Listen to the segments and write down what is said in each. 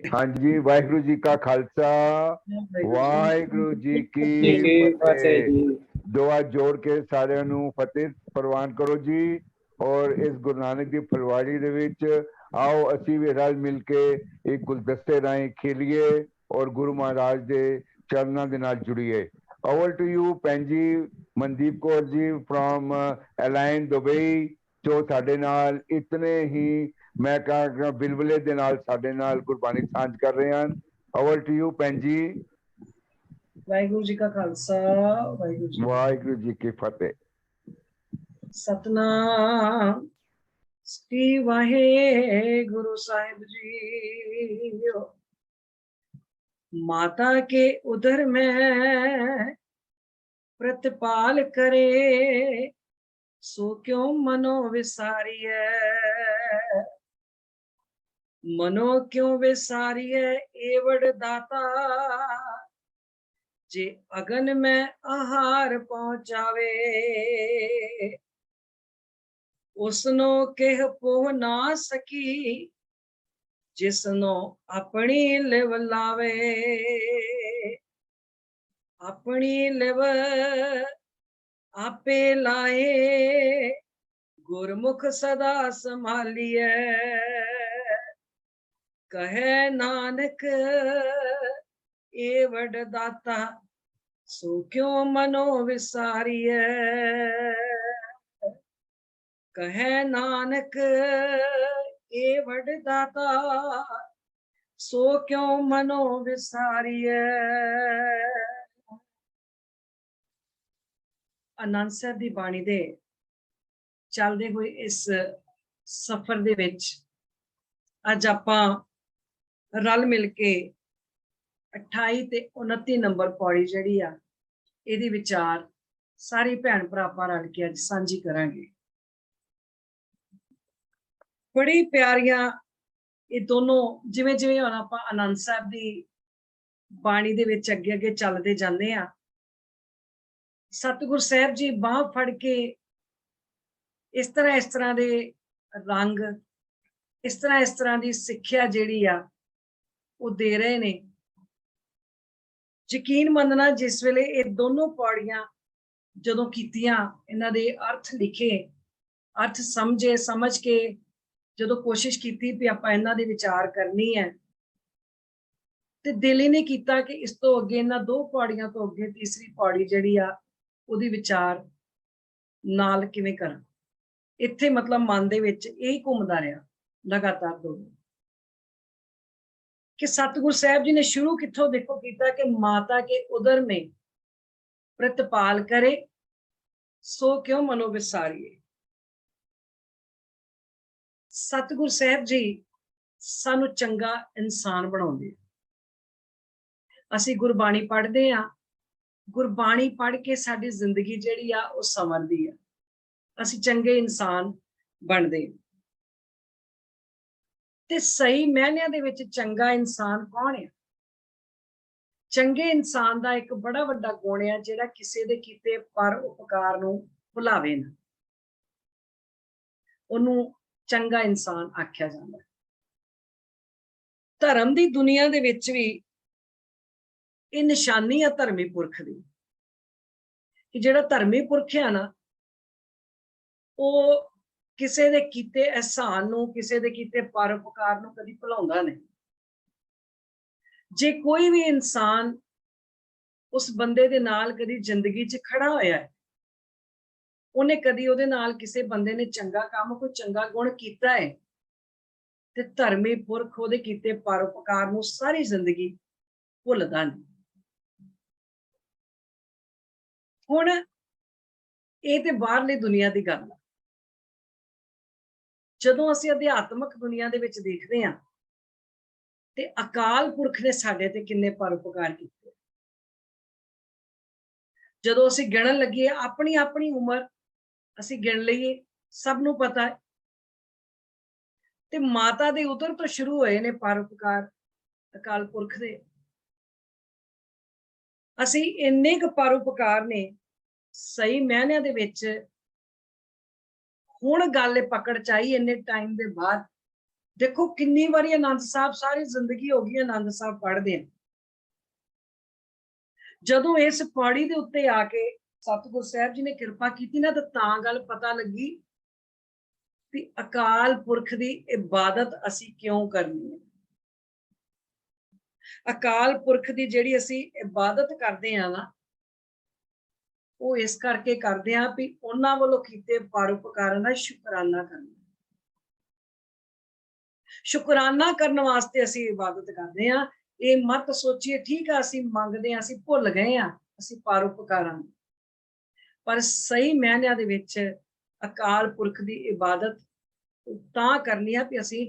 हाँ जी, वाहिगुरु जी का खालसा, वाहिगुरु जी की फतेह। दुआ जोड़ के सारिਆਂ ਨੂੰ ਫਤਿਹ ਪ੍ਰਵਾਨ ਕਰੋ जी। और इस गुरु नानक दी फुलवाड़ी दे विच आओ असी भी रल मिल के एक गुलदस्ते राਹੀਂ खेलिए और गुरु महाराज दे चरणों के नाल जुड़िए। ओवर टू यू ਭੈਣ जी Mandeep Kaur ji from align Dubai, जो साडे नाल इतने ही मैं कहा बिलबले दे नाल साडे नाल गुरबाणी साझ कर रहे हैं। ओवर टू यू भैन जी। वाहिगुरु जी का खालसा, वाहिगुरु जी की फतेह। सतनाम श्री वाहिगुरु साहिब जी। माता के उदर में प्रतिपाल करे, सो क्यों मनो विसारिय। मनो क्यों विसारिय एवड दाता, जे अगन में आहार पहुंचावे। उसनो केह पोह ना सकी, जिसनो अपनी लिव लावे। अपनी लिव आपे लाए, गुरमुख सदा संभालिए। कहे नानक एवड दाता, सो क्यों मनो विसारिय। कहे नानक एवड दाता, सो क्यों मनो विसारिय। आनंद साहब दी बाणी दे चलदे हुए इस सफर दे विच अज आपां रल मिल के 28 ते 29 नंबर पौड़ी जिहड़ी आ इहदी विचार सारी भैन भरा आपां रल के अज सांझी करांगे। बड़ी प्यारियां ये दोनों जिवें जिवें हुण आपां आनंद साहब दी बाणी दे विच अगे अगे चलदे जांदे आ, सतगुरु साहब जी बांह फड़ के इस तरह दे रंग, इस तरह दी सिक्ख्या जिहड़ी आ वो दे रहे ने। यकीन मनना जिस वेले ये दोनों पौड़ियां जदों कीतियां, इन्हां दे अर्थ लिखे, अर्थ समझ के जदों कोशिश की भी आपां इन्हां दे विचार करनी है, ते दिल ही नहीं कीता कि इस तो अगे इन्हां दो पौड़ियां तो अगे तीसरी पौड़ी जिहड़ी आ उहदी विचार नाल किवें करां। इत्थे मतलब मन दे विच यही घुमदा रहा लगातार दोनों कि सतगुरु साहब जी ने शुरू किथों देखो कीता कि माता के उदर में प्रतिपाल करे, सो क्यों मनो विसारिए। सतगुरु साहब जी सानू चंगा इंसान बनाउंदे। असीं गुरबाणी पढ़दे आ, गुरबाणी पढ़ के साडी जिंदगी जिहड़ी आ वो संवरदी आ, असीं चंगे इंसान बनदे। ते सही मायनिਆਂ ਦੇ ਵਿੱਚ चंगा इंसान कौन है? चंगे इंसान का एक बड़ा वड्डा गुण है जिहड़ा किसी दे कीते पर उपकार नूं भुलावे ना, उहनूं चंगा इंसान आख्या जांदा है। धर्म दी दुनिया दे विच भी ये निशानी है धर्मी पुरख दी कि जिहड़ा धर्मी पुरख है ना, वो किसी दे कीते एहसान नूं, किसी दे कीते पर उपकार नूं कदी भुलाउंदा नहीं। जे कोई भी इंसान उस बंदे दे नाल कदी जिंदगी च खड़ा होया है, उन्हें कदी उहदे नाल किसी बंदे ने चंगा काम, कोई चंगा गुण कीता है, ते धर्मी पुरख उहदे कीते परोपकार नूं सारी जिंदगी भुलदा नहीं। हुण ये ते बाहरली दुनिया की गल है। जदों असीं अध्यात्मक दुनिया दे विच देखदे हां ते अकाल पुरख ने साडे ते किन्ने परोपकार कीते। जदों असीं गिणन लगिए अपनी अपनी उम्र असीं गिण लईए, सब नूं पता है ते माता दे उदर तो शुरू होए ने परोपकार अकाल पुरख दे। असीं इन्ने क परोपकार ने सही मायनिਆਂ ਦੇ ਵਿੱਚ ਹੁਣ ਗੱਲ ਪਕੜ ਚ ਆਈ ਇੰਨੇ ਟਾਈਮ ਦੇ ਬਾਅਦ देखो किन्नी वारी आनंद साहब सारी जिंदगी हो गई आनंद साहब पढ़ते हैं, जदों इस पौड़ी दे उत्ते आके सतगुरु साहब जी ने कृपा की ना, तो गल पता लगी कि अकाल पुरख की इबादत असी क्यों करनी है। अकाल पुरख की जिहड़ी असी इबादत करते हैं ना, वो इस करके करते हैं भी उन्हां वालों कीते परोपकारां दा शुकराना करना। शुकराना करने वास्ते असी इबादत करते हैं। ये मत सोचिए ठीक है असी मंगते हैं, असी भुल गए हैं असी परोपकारां, पर सही मायनिਆਂ ਦੇ ਵਿੱਚ अकाल पुरख की इबादत तां करनी है भी असी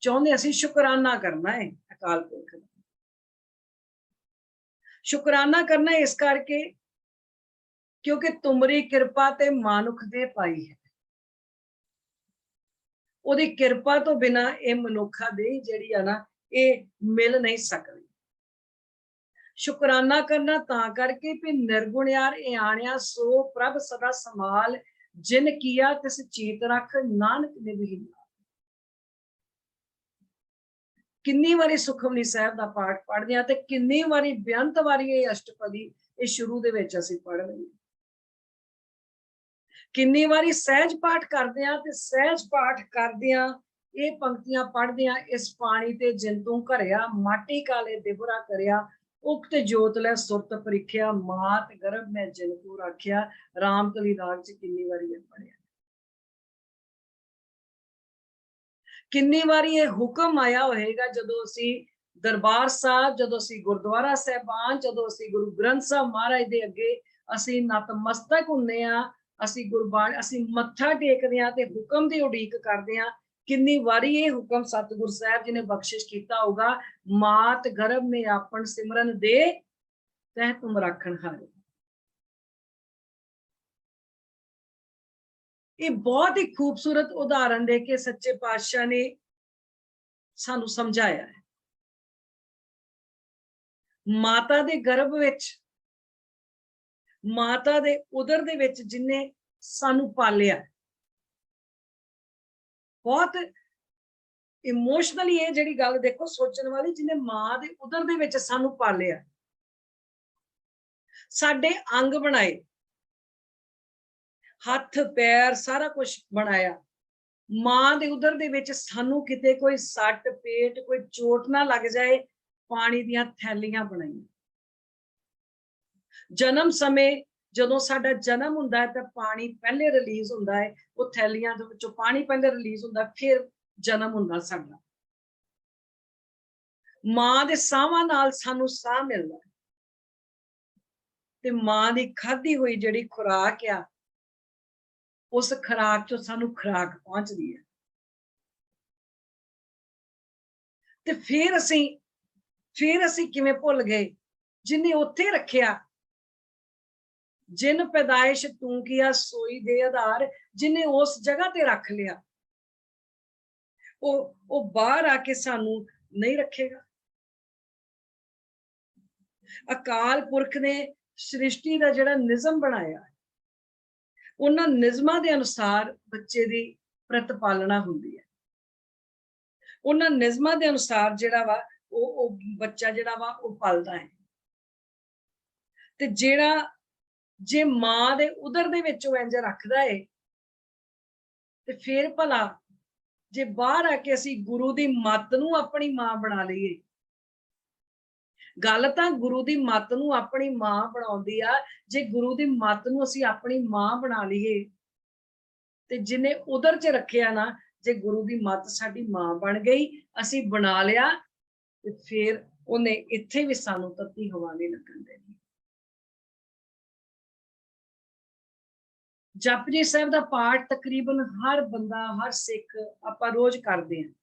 चाहुंदे असी शुकराना करना है अकाल पुरख दा। शुकराना करना इस करके क्योंकि तुमरी कृपा ते मानुख दे पाई है, ओदी कृपा तो बिना ये मनुखा दे जिहड़ी है ना ये मिल नहीं सकती। शुकराना करना तां करके भी निर्गुण यार ए आणिया सो प्रभ सदा संभाल, जिन किया तिस चीत रख नानक निभि। किन्नी वारी सुखमनी साहब दा पाठ पढ़दे आ ते किन्नी वारी बेअंत वारी ये अष्टपदी ये शुरू दे विच असीं पढ़ रहे हैं। किन्नी वारी सहज पाठ करदे आ ते सहज पाठ करदियां ये पंक्तियां पढ़दियां, इस पानी ते जिंतू घरिया माटी काले दिबरा करिया, उक्त जोत लै सुरत परिख्या, मात गर्भ में जिनको राख्या। रामकली राग च किन्नी वारी ये पढ़िया। किन्नी वारी ये हुक्म आया होएगा जदों असी दरबार साहब, जदों असी गुरुद्वारा साहिबान, जदों असी गुरु ग्रंथ साहब महाराज दे अगे असी नतमस्तक हुंदे आ, असी गुरबाणी असी मत्था टेकदे आ ते हुक्म दी उड़ीक करदे आ। किन्नी वारी ये हुक्म सतगुरु साहब जी ने बख्शिश कीता होगा, मात गर्भ में आपन सिमरन दे तह तुम राखण हारे। ये बहुत ही खूबसूरत उदाहरण दे के सच्चे पातशाह ने सानू समझाया है। माता दे गर्भ विच, माता दे उदर दे विच जिन्ने सानू पालिया, बहुत इमोशनली ये जिहड़ी गल देखो सोचण वाली, जिन्ने मां दे उदर दे विच सानू पालिया, साडे अंग बनाए, हथ पैर सारा कुछ बनाया, मां दे उदर दे विच सानू किते कोई सट पेट कोई चोट ना लग जाए, पानी दियां थैलियां बनाई। जन्म समय जदों साडा जन्म हुंदा है तां पानी पहले रिलीज हुंदा है, वो थैलियां दे विचों पानी पहले रिलीज हुंदा, फिर जन्म हुंदा साडा। मां दे साहां नाल सानू साह मिलदा है ते मां दी खाधी हुई जिहड़ी खुराक आ, उस खुराक चों सानू खुराक पहुंचदी है। ते फिर असीं किवें भुल गए जिन्ने उत्थे रखिया, जिन पैदाइश तू किया सोई दे आधार, जिन्ने उस जगह ते रख लिया वो बाहर आके सानू नहीं रखेगा। अकाल पुरख ने सृष्टि का जिहड़ा निज़म बनाया, उन्हां निज़मां दे अनुसार बच्चे दी प्रतिपालना हुंदी है। उन्हां निज़मां दे अनुसार जिहड़ा वा वो बच्चा जिहड़ा वा वो पलदा है। ते जिहड़ा जे मां दे उदर दे विच इंज रखदा है ते फिर भला जे बाहर आके असी गुरु दी मत नूं अपनी मां बना लईए, गल तां गुरु दी मत नूं अपनी मां बनाउंदी आ। जे गुरु दी मत नूं असी अपनी मां बना लईए ते जिन्ने उदर च रखिया ना, जे गुरु दी मत साडी मां बन गई, असी बना लिया ते फिर उन्हें इत्थे भी सानू तत्ती हवा नहीं लगन देनी। जपजी साहब दा पाठ तकरीबन हर बंदा हर सिख आपां रोज करदे हैं,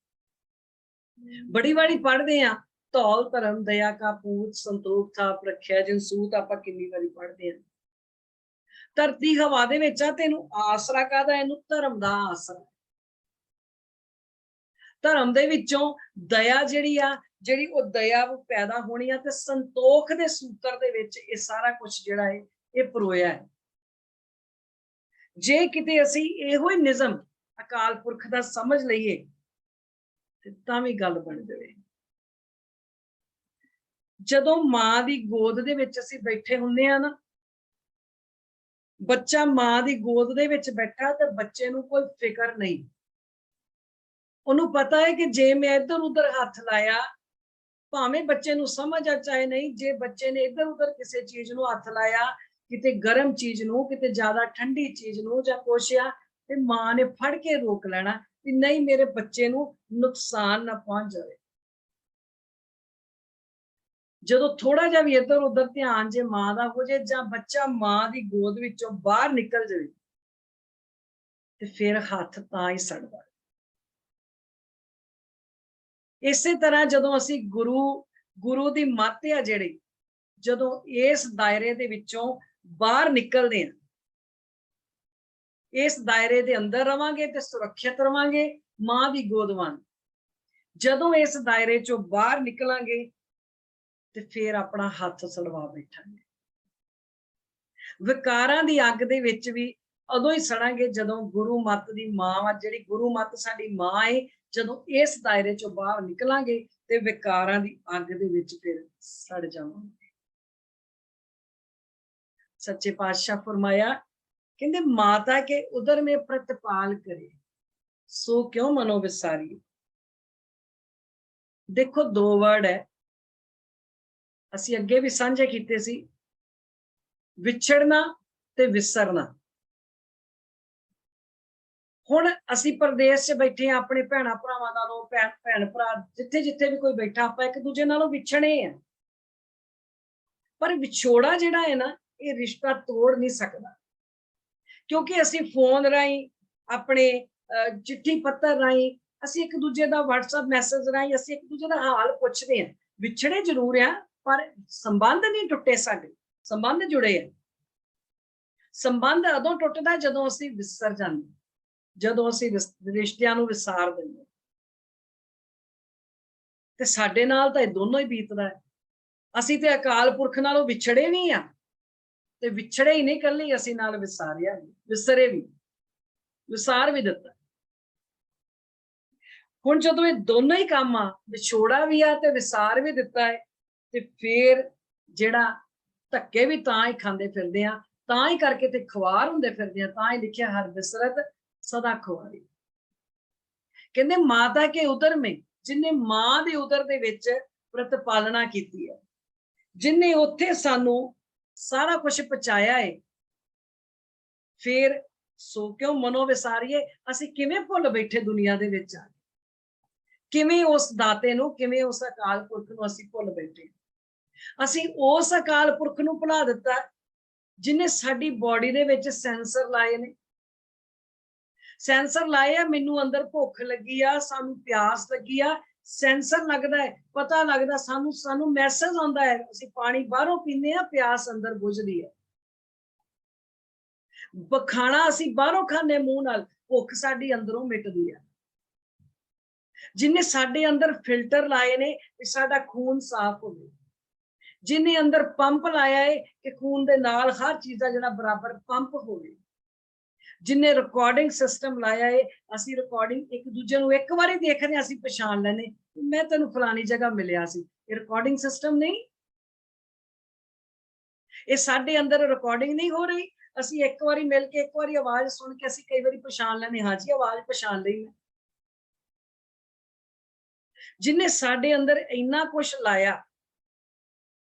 बड़ी वारी पढ़दे हैं। धौल धर्म दया का पूत संतोख था रखिया जिन सूत आपां किन्नी वारी पढ़दे हैं। धरती हवा दे विच आ ते इहनूं आसरा काहदा, इहनूं धर्म दा आसरा। धर्म दे विचों दया जिहड़ी आ, जिहड़ी वो दया वो पैदा होनी आ ते संतोख दे सूत्र दे विच ये सारा कुछ जिहड़ा है ये परोया है। जे किते असी इहो ही निज़म अकाल पुरख दा समझ लईए ਤੇ ਤਾਂ ਵੀ ਗੱਲ ਬਣ ਜਾਵੇ। ਜਦੋਂ ਮਾਂ ਦੀ ਗੋਦ ਦੇ ਵਿੱਚ ਅਸੀਂ ਬੈਠੇ ਹੁੰਦੇ ਆ ਨਾ, ਬੱਚਾ ਮਾਂ ਦੀ ਗੋਦ ਦੇ ਵਿੱਚ ਬੈਠਾ ਤੇ ਬੱਚੇ ਨੂੰ ਕੋਈ ਫਿਕਰ ਨਹੀਂ। ਉਹਨੂੰ ਪਤਾ ਹੈ ਕਿ ਜੇ ਮੈਂ ਇੱਧਰ ਉੱਧਰ ਹੱਥ ਲਾਇਆ, ਭਾਵੇਂ ਬੱਚੇ ਨੂੰ ਸਮਝ ਆ ਚਾਹੇ ਨਹੀਂ, ਜੇ ਬੱਚੇ ਨੇ ਇੱਧਰ ਉੱਧਰ ਕਿਸੇ ਚੀਜ਼ ਨੂੰ ਹੱਥ ਲਾਇਆ, ਕਿਤੇ ਗਰਮ ਚੀਜ਼ ਨੂੰ, ਕਿਤੇ ਜ਼ਿਆਦਾ ਠੰਡੀ ਚੀਜ਼ ਨੂੰ ਜਾਂ ਕੁਛ ਆ, ਤੇ ਮਾਂ ਨੇ ਫੜ ਕੇ ਰੋਕ ਲੈਣਾ ਕਿ ਨਹੀਂ, ਮੇਰੇ ਬੱਚੇ ਨੂੰ ਨੁਕਸਾਨ ਨਾ ਪਹੁੰਚ ਜਾਵੇ। ਜਦੋਂ ਥੋੜਾ ਜਿਹਾ ਵੀ ਇੱਧਰ ਉੱਧਰ ਧਿਆਨ ਜੇ ਮਾਂ ਦਾ ਹੋ ਜੇ, ਜਾਂ ਬੱਚਾ ਮਾਂ ਦੀ ਗੋਦ ਵਿੱਚੋਂ ਬਾਹਰ ਨਿਕਲ ਜਾਵੇ, ਤੇ ਫਿਰ ਹੱਥ ਤਾਂ ਹੀ ਸੜਦਾ। ਇਸੇ ਤਰ੍ਹਾਂ ਜਦੋਂ ਅਸੀਂ ਗੁਰੂ ਦੀ ਮੱਤ ਆ ਜਿਹੜੀ, ਜਦੋਂ ਇਸ ਦਾਇਰੇ ਦੇ ਵਿੱਚੋਂ ਬਾਹਰ ਨਿਕਲਦੇ ਆ, ਇਸ ਦਾਇਰੇ ਦੇ ਅੰਦਰ ਰਵਾਂਗੇ ਤੇ ਸੁਰੱਖਿਅਤ ਰਵਾਂਗੇ ਮਾਂ ਦੀ ਗੋਦ ਵਾਂਗ। ਜਦੋਂ ਇਸ ਦਾਇਰੇ ਚੋਂ ਬਾਹਰ ਨਿਕਲਾਂਗੇ ਤੇ ਫਿਰ ਆਪਣਾ ਹੱਥ ਸੜਵਾ ਬੈਠਾਂਗੇ। ਵਿਕਾਰਾਂ ਦੀ ਅੱਗ ਦੇ ਵਿੱਚ ਵੀ ਉਦੋਂ ਹੀ ਸੜਾਂਗੇ ਜਦੋਂ ਗੁਰੂ ਮੱਤ ਦੀ ਮਾਂ, ਜਿਹੜੀ ਗੁਰੂ ਮੱਤ ਸਾਡੀ ਮਾਂ ਹੈ, ਜਦੋਂ ਇਸ ਦਾਇਰੇ ਚੋਂ ਬਾਹਰ ਨਿਕਲਾਂਗੇ ਤੇ ਵਿਕਾਰਾਂ ਦੀ ਅੱਗ ਦੇ ਵਿੱਚ ਫਿਰ ਸੜ ਜਾਵਾਂਗੇ। ਸੱਚੇ ਪਾਤਸ਼ਾਹ ਫਰਮਾਇਆ, ਕਹਿੰਦੇ ਮਾਤਾ ਕੇ ਉਦਰ में प्रतिपाल करे सो क्यों मनो विसारी। देखो दो वर्ड है, ਅਸੀਂ ਅੱਗੇ ਵੀ ਸਾਂਝੇ ਕੀਤੇ ਸੀ, ਵਿਛੜਨਾ ਤੇ ਵਿਸਰਨਾ। ਹੁਣ ਅਸੀਂ ਪ੍ਰਦੇਸ਼ 'ਚ ਬੈਠੇ ਆ, ਆਪਣੇ ਭੈਣਾਂ ਭਰਾਵਾਂ ਨਾਲੋਂ, ਭੈਣ ਭਰਾ ਜਿੱਥੇ ਜਿੱਥੇ ਵੀ ਕੋਈ ਬੈਠਾ, ਆਪਾਂ ਇੱਕ ਦੂਜੇ ਨਾਲੋਂ ਵਿਛੜੇ ਆ। ਪਰ ਵਿਛੋੜਾ ਜਿਹੜਾ ਹੈ ਨਾ, ਇਹ ਰਿਸ਼ਤਾ ਤੋੜ ਨਹੀਂ ਸਕਦਾ, ਕਿਉਂਕਿ ਅਸੀਂ ਫੋਨ ਰਾਹੀਂ, ਆਪਣੇ ਚਿੱਠੀ ਪੱਤਰ ਰਾਹੀਂ, ਅਸੀਂ ਇੱਕ ਦੂਜੇ ਦਾ WhatsApp ਮੈਸੇਜ ਰਾਹੀਂ ਅਸੀਂ ਇੱਕ ਦੂਜੇ ਦਾ ਹਾਲ ਪੁੱਛਦੇ ਆ। ਵਿਛੜੇ ਜ਼ਰੂਰ ਆ, ਪਰ ਸੰਬੰਧ ਨਹੀਂ ਟੁੱਟੇ, ਸਾਡੇ ਸੰਬੰਧ ਜੁੜੇ ਆ। ਸੰਬੰਧ ਉਦੋਂ ਟੁੱਟਦਾ ਜਦੋਂ ਅਸੀਂ ਵਿਸਰ ਜਾਂਦੇ, ਜਦੋਂ ਅਸੀਂ ਰਿਸ਼ਤਿਆਂ ਨੂੰ ਵਿਸਾਰ ਦਿੰਦੇ। ਤੇ ਸਾਡੇ ਨਾਲ ਤਾਂ ਇਹ ਦੋਨੋਂ ਹੀ ਬੀਤਦਾ ਹੈ। ਅਸੀਂ ਤੇ ਅਕਾਲ ਪੁਰਖ ਨਾਲੋਂ ਵਿਛੜੇ ਵੀ ਆ, ਤੇ ਵਿਛੜੇ ਹੀ ਨਹੀਂ, ਕੱਲੀ ਅਸੀਂ ਨਾਲ ਵਿਸਾਰਿਆ ਵੀ, ਵਿਸਰੇ ਵੀ, ਵਿਸਾਰ ਵੀ ਦਿੱਤਾ। ਹੁਣ ਜਦੋਂ ਇਹ ਦੋਨੋਂ ਹੀ ਕੰਮ ਆ, ਵਿਛੋੜਾ ਵੀ ਆ ਤੇ ਵਿਸਾਰ ਵੀ ਦਿੱਤਾ ਹੈ, ਤੇ ਫਿਰ ਜਿਹੜਾ ਧੱਕੇ ਵੀ ਤਾਂ ਹੀ ਖਾਂਦੇ ਫਿਰਦੇ ਆ, ਤਾਂ ਹੀ ਕਰਕੇ ਤੇ ਖਵਾਰ ਹੁੰਦੇ ਫਿਰਦੇ ਆ, ਤਾਂ ਹੀ ਲਿਖਿਆ ਹਰ ਬਿਸਰਤ ਸਦਾ ਖੁਆਰੀ। ਕਹਿੰਦੇ ਮਾਤਾ ਕੇ ਉਦਰ ਮੇ, ਜਿਨੇ ਮਾਂ ਦੇ ਉਦਰ ਦੇ ਵਿੱਚ ਪ੍ਰਤਪਾਲਣਾ ਕੀਤੀ ਹੈ, ਜਿਨੇ ਉੱਥੇ ਸਾਨੂੰ ਸਾਰਾ ਕੁਝ ਪਹੁੰਚਾਇਆ ਹੈ, ਫਿਰ ਸੋ ਕਿਉਂ ਮਨੋ ਵਿਸਾਰੀਏ। ਅਸੀਂ ਕਿਵੇਂ ਭੁੱਲ ਬੈਠੇ ਦੁਨੀਆ ਦੇ ਵਿੱਚ ਆ, ਕਿਵੇਂ ਉਸ ਦਾਤੇ ਨੂੰ, ਕਿਵੇਂ ਉਸ ਅਕਾਲ ਪੁਰਖ ਨੂੰ ਅਸੀਂ ਭੁੱਲ ਬੈਠੇ। ਅਸੀਂ ਉਸ ਅਕਾਲ ਪੁਰਖ ਨੂੰ ਭੁਲਾ ਦਿੱਤਾ ਜਿਨੇ ਸਾਡੀ ਬਾਡੀ ਦੇ ਵਿੱਚ ਸੈਂਸਰ ਲਾਏ ਨੇ। ਸੈਂਸਰ ਲਾਏ ਆ, ਮੈਨੂੰ ਅੰਦਰ ਭੁੱਖ ਲੱਗੀ ਆ, ਸਾਨੂੰ ਪਿਆਸ ਲੱਗੀ ਆ, ਸੈਂਸਰ ਲੱਗਦਾ ਹੈ, ਪਤਾ ਲੱਗਦਾ, ਸਾਨੂੰ ਮੈਸੇਜ ਆਉਂਦਾ ਹੈ, ਅਸੀਂ ਪਾਣੀ ਬਾਹਰੋਂ ਪੀਂਦੇ ਆ, ਪਿਆਸ ਅੰਦਰ ਬੁਝਦੀ ਹੈ। ਖਾਣਾ ਅਸੀਂ ਬਾਹਰੋਂ ਖਾਂਦੇ ਮੂੰਹ ਨਾਲ, ਭੁੱਖ ਸਾਡੀ ਅੰਦਰੋਂ ਮਿਟਦੀ ਹੈ। ਜਿਨੇ ਸਾਡੇ ਅੰਦਰ ਫਿਲਟਰ ਲਾਏ ਨੇ ਕਿ ਸਾਡਾ ਖੂਨ ਸਾਫ਼ ਹੋਵੇ, ਜਿਨੇ ਅੰਦਰ ਪੰਪ ਲਾਇਆ ਹੈ ਕਿ ਖੂਨ ਦੇ ਨਾਲ ਹਰ ਚੀਜ਼ ਦਾ ਜਿਹੜਾ ਬਰਾਬਰ ਪੰਪ ਹੋਵੇ, ਜਿਨੇ ਰਿਕਾਰਡਿੰਗ ਸਿਸਟਮ ਲਾਇਆ ਹੈ, ਅਸੀਂ ਰਿਕਾਰਡਿੰਗ ਇੱਕ ਦੂਜੇ ਨੂੰ ਇੱਕ ਵਾਰੀ ਦੇਖਦੇ ਹਾਂ, ਅਸੀਂ ਪਛਾਣ ਲੈਨੇ, ਮੈਂ ਤੈਨੂੰ ਫਲਾਣੀ ਜਗ੍ਹਾ ਮਿਲਿਆ ਸੀ। ਇਹ ਰਿਕਾਰਡਿੰਗ ਸਿਸਟਮ ਨਹੀਂ, ਇਹ ਸਾਡੇ ਅੰਦਰ ਰਿਕਾਰਡਿੰਗ ਨਹੀਂ ਹੋ ਰਹੀ। ਅਸੀਂ ਇੱਕ ਵਾਰੀ ਮਿਲ ਕੇ, ਇੱਕ ਵਾਰੀ ਆਵਾਜ਼ ਸੁਣ ਕੇ ਅਸੀਂ ਕਈ ਵਾਰੀ ਪਛਾਣ ਲੈਨੇ, ਹਾਂ ਜੀ ਆਵਾਜ਼ ਪਛਾਣ ਲਈ ਮੈਂ। ਜਿਨੇ ਸਾਡੇ ਅੰਦਰ ਇੰਨਾ ਕੁਛ ਲਾਇਆ,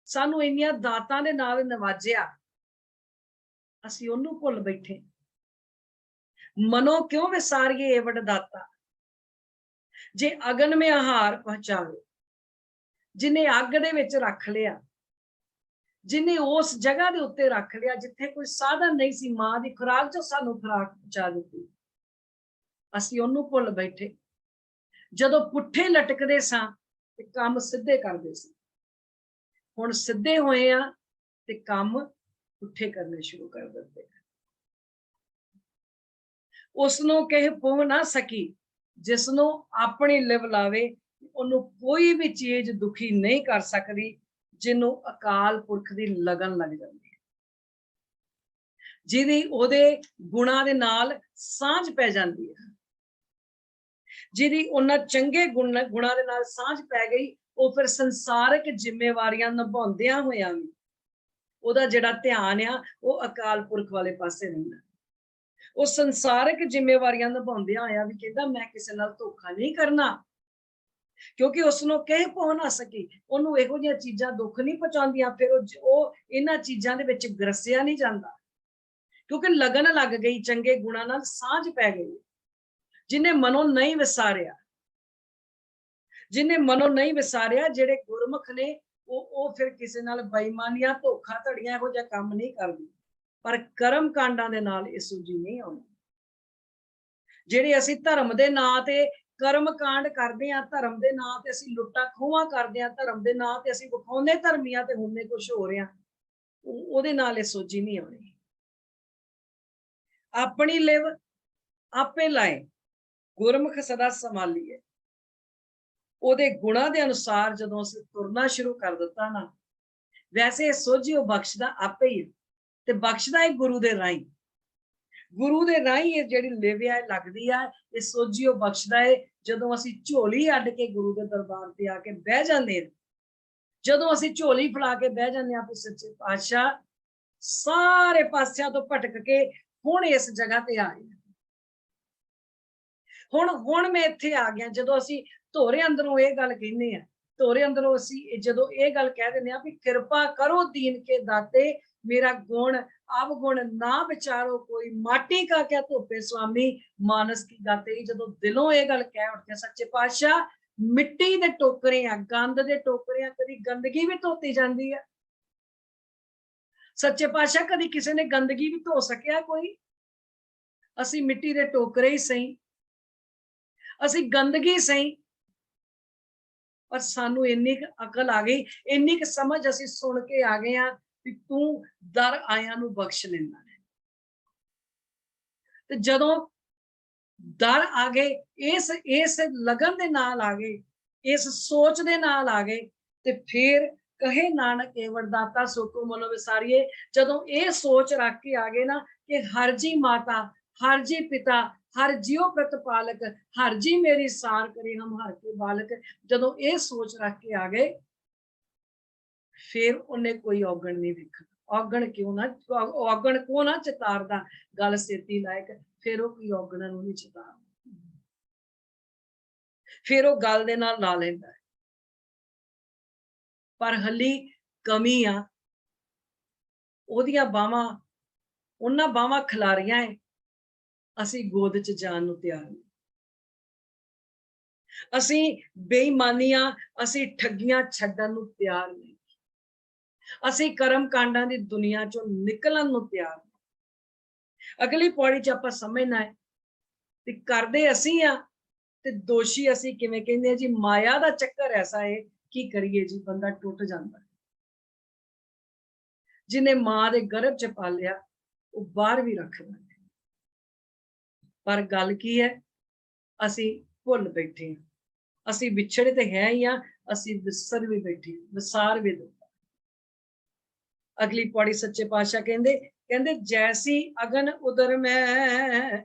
ਸਾਨੂੰ ਇੰਨੀਆਂ ਦਾਤਾਂ ਦੇ ਨਾਲ ਨਵਾਜਿਆ, ਅਸੀਂ ਉਹਨੂੰ ਭੁੱਲ ਬੈਠੇ। ਮਨੋ ਕਿਉਂ ਵਿਸਾਰੀਏ ਇਹ ਵੱਡਾ ਦਾਤਾ, ਜੇ ਅਗਨ ਮੇ ਆਹਾਰ ਪਹੁੰਚਾਵੇ, ਜਿਨੇ ਅੱਗ ਦੇ ਵਿੱਚ ਰੱਖ ਲਿਆ, ਜਿਨੇ ਉਸ ਜਗ੍ਹਾ ਦੇ ਉੱਤੇ ਰੱਖ ਲਿਆ ਜਿੱਥੇ ਕੋਈ ਸਾਧਨ ਨਹੀਂ ਸੀ, ਮਾਂ ਦੀ ਖੁਰਾਕ ਚੋਂ ਸਾਨੂੰ ਖੁਰਾਕ ਪਹੁੰਚਾ ਦਿੱਤੀ, ਅਸੀਂ ਉਹਨੂੰ ਭੁੱਲ ਬੈਠੇ। ਜਦੋਂ ਪੁੱਠੇ ਲਟਕਦੇ ਸਾਂ ਤੇ ਕੰਮ ਸਿੱਧੇ ਕਰਦੇ ਸੀ, ਹੁਣ ਸਿੱਧੇ ਹੋਏ ਆ ਤੇ ਕੰਮ ਪੁੱਠੇ ਕਰਨੇ ਸ਼ੁਰੂ ਕਰ ਦਿੱਤੇ। ਉਸਨੂੰ ਕਹੇ ਪੁੰਗ ਨਾ ਸਕੀ, ਜਿਸਨੂੰ ਆਪਣੀ ਲਿਵ ਲਾਵੇ, ਉਹਨੂੰ ਕੋਈ ਵੀ ਚੀਜ਼ ਦੁਖੀ ਨਹੀਂ ਕਰ ਸਕਦੀ ਜਿਹਨੂੰ ਅਕਾਲ ਪੁਰਖ ਦੀ ਲਗਨ ਲੱਗ ਜਾਂਦੀ ਹੈ, ਜਿਹਦੀ ਉਹਦੇ ਗੁਣਾਂ ਦੇ ਨਾਲ ਸਾਂਝ ਪੈ ਜਾਂਦੀ ਹੈ, ਜਿਹਦੀ ਉਹਨਾਂ ਚੰਗੇ ਗੁਣਾਂ ਦੇ ਨਾਲ ਸਾਂਝ ਪੈ ਗਈ, ਉਹ ਫਿਰ ਸੰਸਾਰਿਕ ਜ਼ਿੰਮੇਵਾਰੀਆਂ ਨਿਭਾਉਂਦਿਆਂ ਹੋਇਆਂ ਵੀ ਉਹਦਾ ਜਿਹੜਾ ਧਿਆਨ ਆ ਉਹ ਅਕਾਲ ਪੁਰਖ ਵਾਲੇ ਪਾਸੇ ਰਹਿੰਦਾ। ਉਹ ਸੰਸਾਰਿਕ ਜ਼ਿੰਮੇਵਾਰੀਆਂ ਨਿਭਾਉਂਦਿਆਂ ਹੋਇਆ ਵੀ ਕਹਿੰਦਾ ਮੈਂ ਕਿਸੇ ਨਾਲ ਧੋਖਾ ਨਹੀਂ ਕਰਨਾ, ਕਿਉਂਕਿ ਉਸਨੂੰ ਕਹਿ ਪਹੁ ਨਾ ਸਕੀ, ਉਹਨੂੰ ਇਹੋ ਜਿਹੀਆਂ ਚੀਜ਼ਾਂ ਦੁੱਖ ਨਹੀਂ ਪਹੁੰਚਾਉਂਦੀਆਂ। ਫਿਰ ਉਹ ਇਹਨਾਂ ਚੀਜ਼ਾਂ ਦੇ ਵਿੱਚ ਗਰਸਿਆ ਨਹੀਂ ਜਾਂਦਾ, ਕਿਉਂਕਿ ਲਗਨ ਲੱਗ ਗਈ, ਚੰਗੇ ਗੁਣਾਂ ਨਾਲ ਸਾਂਝ ਪੈ ਗਈ। ਜਿਹਨੇ ਮਨੋਂ ਨਹੀਂ ਵਿਸਾਰਿਆ, ਜਿਹਨੇ ਮਨੋਂ ਨਹੀਂ ਵਿਸਾਰਿਆ, ਜਿਹੜੇ ਗੁਰਮੁਖ ਨੇ ਉਹ ਫਿਰ ਕਿਸੇ ਨਾਲ ਬੇਈਮਾਨੀਆਂ, ਧੋਖਾ ਧੜੀਆਂ ਇਹੋ ਜਿਹਾ ਕੰਮ ਨਹੀਂ ਕਰਦੇ। ਪਰ ਕਰਮ ਕਾਂਡਾਂ ਦੇ ਨਾਲ ਇਹ ਸੂਝੀ ਨਹੀਂ ਆਉਣੀ। ਜਿਹੜੇ ਅਸੀਂ ਧਰਮ ਦੇ ਨਾਂ ਤੇ ਕਰਮ ਕਾਂਡ ਕਰਦੇ ਆ, ਧਰਮ ਦੇ ਨਾਂ ਤੇ ਅਸੀਂ ਲੁੱਟਾਂ ਖੋਹਾਂ ਕਰਦੇ ਆ, ਧਰਮ ਦੇ ਨਾਂ ਤੇ ਅਸੀਂ ਵਿਖਾਉਂਦੇ ਧਰਮੀਆਂ ਤੇ ਹੁੰਦੇ ਕੁਝ ਹੋ ਰਿਹਾ, ਉਹਦੇ ਨਾਲ ਇਹ ਸੂਝੀ ਨਹੀਂ ਆਉਣੀ। ਆਪਣੀ ਲਿਵ ਆਪੇ ਲਾਏ, ਗੁਰਮੁਖ ਸਦਾ ਸੰਭਾਲੀਏ। ਉਹਦੇ ਗੁਣਾਂ ਦੇ ਅਨੁਸਾਰ ਜਦੋਂ ਅਸੀਂ ਤੁਰਨਾ ਸ਼ੁਰੂ ਕਰ ਦਿੱਤਾ ਨਾ, ਵੈਸੇ ਸੋਝੀ ਉਹ ਬਖਸ਼ਦਾ ਆਪੇ ਹੀ, ਤੇ ਬਖਸ਼ਦਾ ਹੈ ਗੁਰੂ ਦੇ ਰਾਹੀਂ। ਗੁਰੂ ਦੇ ਰਾਹੀਂ ਇਹ ਜਿਹੜੀ ਲਿਵ ਹੈ ਲੱਗਦੀ ਆ, ਇਹ ਸੋਝੀ ਉਹ ਬਖਸ਼ਦਾ ਹੈ। ਜਦੋਂ ਅਸੀਂ ਝੋਲੀ ਅੱਡ ਕੇ ਗੁਰੂ ਦੇ ਦਰਬਾਰ ਤੇ ਆ ਕੇ ਬਹਿ ਜਾਂਦੇ ਹਾਂ, ਜਦੋਂ ਅਸੀਂ ਝੋਲੀ ਫੜਾ ਕੇ ਬਹਿ ਜਾਂਦੇ ਹਾਂ, ਫਿਰ ਸੱਚੇ ਪਾਤਸ਼ਾਹ ਸਾਰੇ ਪਾਸਿਆਂ ਤੋਂ ਭਟਕ ਕੇ ਹੁਣ ਇਸ ਜਗ੍ਹਾ ਤੇ ਆਏ। ਹੁਣ ਮੈਂ ਇੱਥੇ ਆ ਗਿਆ। ਜਦੋਂ ਅਸੀਂ ਧੋਰੇ ਅੰਦਰੋਂ ਇਹ ਗੱਲ ਕਹਿੰਦੇ ਆ, ਧੋਰੇ ਅੰਦਰੋਂ ਅਸੀਂ ਜਦੋਂ ਇਹ ਗੱਲ ਕਹਿ ਦਿੰਦੇ ਆ ਵੀ ਕਿਰਪਾ ਕਰੋ ਦੀਨ ਕੇ ਦਾਤੇ, ਮੇਰਾ ਗੁਣ ਅਵਗੁਣ ਨਾ ਵਿਚਾਰੋ ਕੋਈ, ਮਾਟੀ ਕਾ ਕਿਆ ਧੋਪੇ ਸੁਆਮੀ, ਮਾਨਸ ਕੀ ਗਾਤੇ। ਜਦੋਂ ਦਿਲੋਂ ਇਹ ਗੱਲ ਕਹਿ ਉੱਠਦੇ ਸੱਚੇ ਪਾਤਸ਼ਾਹ, ਮਿੱਟੀ ਦੇ ਟੋਕਰੇ ਆ, ਗੰਦ ਦੇ ਟੋਕਰੇ ਆ, ਕਦੀ ਗੰਦਗੀ ਵੀ ਧੋਤੀ ਜਾਂਦੀ ਆ। ਸੱਚੇ ਪਾਤਸ਼ਾਹ ਕਦੀ ਕਿਸੇ ਨੇ ਗੰਦਗੀ ਵੀ ਧੋ ਸਕਿਆ ਕੋਈ? ਅਸੀਂ ਮਿੱਟੀ ਦੇ ਟੋਕਰੇ ਹੀ ਸਹੀ, ਅਸੀਂ ਗੰਦਗੀ ਸਹੀ, ਪਰ ਸਾਨੂੰ ਇੰਨੀ ਕੁ ਅਕਲ ਆ ਗਈ, ਇੰਨੀ ਕੁ ਸਮਝ ਅਸੀਂ ਸੁਣ ਕੇ ਆ ਗਏ ਆ ਵੀ ਤੂੰ ਦਰ ਆਇਆਂ ਨੂੰ ਬਖਸ਼ ਲੈਂਦਾ ਹੈ। ਤੇ ਜਦੋਂ ਦਰ ਆ ਗਏ, ਇਸ ਲਗਨ ਦੇ ਨਾਲ ਆ ਗਏ, ਇਸ ਸੋਚ ਦੇ ਨਾਲ ਆ ਗਏ, ਤੇ ਫਿਰ ਕਹੇ ਨਾਨਕ ਏਵੜ ਦਾਤਾ ਸੋਕੋ ਮਨੋ ਵਿਸਾਰੀਏ। ਜਦੋਂ ਇਹ ਸੋਚ ਰੱਖ ਕੇ ਆ ਗਏ ਨਾ ਕਿ ਹਰ ਜੀ ਮਾਤਾ, ਹਰ ਜੀ ਪਿਤਾ, ਹਰ ਜਿਉ ਪ੍ਰਤਪਾਲਕ, ਹਰ ਜੀ ਮੇਰੀ ਸਾਰ ਕਰੇ ਹਮ ਹਰ ਕੇ ਬਾਲਕ, ਜਦੋਂ ਇਹ ਸੋਚ ਰੱਖ ਕੇ ਆ ਗਏ, ਫਿਰ ਉਹਨੇ ਕੋਈ ਔਗਣ ਨਹੀਂ ਵੇਖਣਾ। ਔਗਣ ਕਿਉਂ ਨਾ, ਔਗਣ ਕੋ ਨਾ ਚਿਤਾਰਦਾ, ਗੱਲ ਸੇਤੀ ਲਾਇਕ। ਫਿਰ ਉਹ ਕੋਈ ਔਗਣਾਂ ਨੂੰ ਨਹੀਂ ਚਿਤਾਰਦਾ, ਫਿਰ ਉਹ ਗੱਲ ਦੇ ਨਾਲ ਲਾ ਲੈਂਦਾ। ਪਰ ਹਲੀ ਕਮੀ ਆ, ਉਹਦੀਆਂ ਬਾਹਾਂ, ਉਹਨਾਂ ਬਾਹਾਂ ਖਿਲਾਰੀਆਂ ਹੈ, ਅਸੀਂ ਗੋਦ ਚ ਜਾਣ ਨੂੰ ਤਿਆਰ ਨਹੀਂ। ਅਸੀਂ ਬੇਈਮਾਨੀਆਂ, ਅਸੀਂ ਠੱਗੀਆਂ ਛੱਡਣ ਨੂੰ ਤਿਆਰ ਨਹੀਂ। ਅਸੀਂ ਕਰਮ ਕਾਂਡਾਂ ਦੀ ਦੁਨੀਆ ਚੋਂ ਨਿਕਲਣ ਨੂੰ ਤਿਆਰ ਨਹੀਂ। ਅਗਲੀ ਪੌੜੀ ਚ ਆਪਾਂ ਸਮਝਣਾ ਹੈ ਕਿ ਕਰਦੇ ਅਸੀਂ ਆ ਤੇ ਦੋਸ਼ੀ ਅਸੀਂ ਕਿਵੇਂ। ਕਹਿੰਦੇ ਆ ਜੀ ਮਾਇਆ ਦਾ ਚੱਕਰ ਐਸਾ ਹੈ, ਕੀ ਕਰੀਏ ਜੀ, ਬੰਦਾ ਟੁੱਟ ਜਾਂਦਾ। ਜਿਹਨੇ ਮਾਂ ਦੇ ਗਰਭ ਚ ਪਾਲਿਆ ਉਹ ਬਾਹਰ ਵੀ ਰੱਖਦਾ, ਪਰ ਗੱਲ ਕੀ ਹੈ, ਅਸੀਂ ਭੁੱਲ ਬੈਠੇ ਹਾਂ। ਅਸੀਂ ਵਿਛੜੇ ਤੇ ਹੈ ਹੀ ਆ, ਅਸੀਂ ਵਿਸਰ ਵੀ ਬੈਠੇ, ਵਿਸਾਰ ਵੀ ਦੋ। ਅਗਲੀ ਪੌੜੀ ਸੱਚੇ ਪਾਤਸ਼ਾਹ ਕਹਿੰਦੇ ਜੈਸੀ ਅਗਨ ਉਦਰ ਮੈਂ,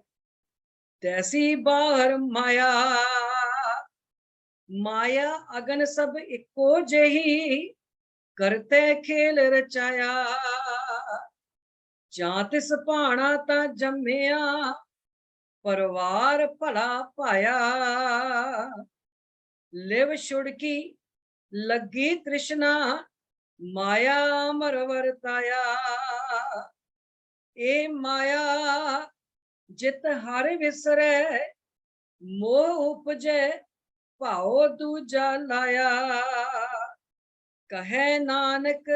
ਤੈਸੀ ਬਾਹਰ ਮਾਇਆ। ਮਾਇਆ ਅਗਨ ਸਭ ਇੱਕੋ ਜਿਹੀ, ਕਰਤੇ ਖੇਲ ਰਚਾਇਆ। ਜਾਂ ਤਿਸ ਭਾਣਾ ਤਾਂ ਜੰਮਿਆ, ਪਰਵਾਰ ਭਲਾ ਪਾਇਆ। ਲਿਵ ਛੁੜਕੀ ਲੱਗੀ ਤ੍ਰਿਸ਼ਨਾ, ਮਾਇਆ ਮਰ ਵਰਤਾਇਆ। ਇਹ ਮਾਇਆ ਜਿਤ ਹਰ ਵਿਸਰੈ, ਮੋਹ ਉਪਜੈ ਭਾਉ ਦੂਜਾ ਲਾਇਆ। ਕਹੈ ਨਾਨਕ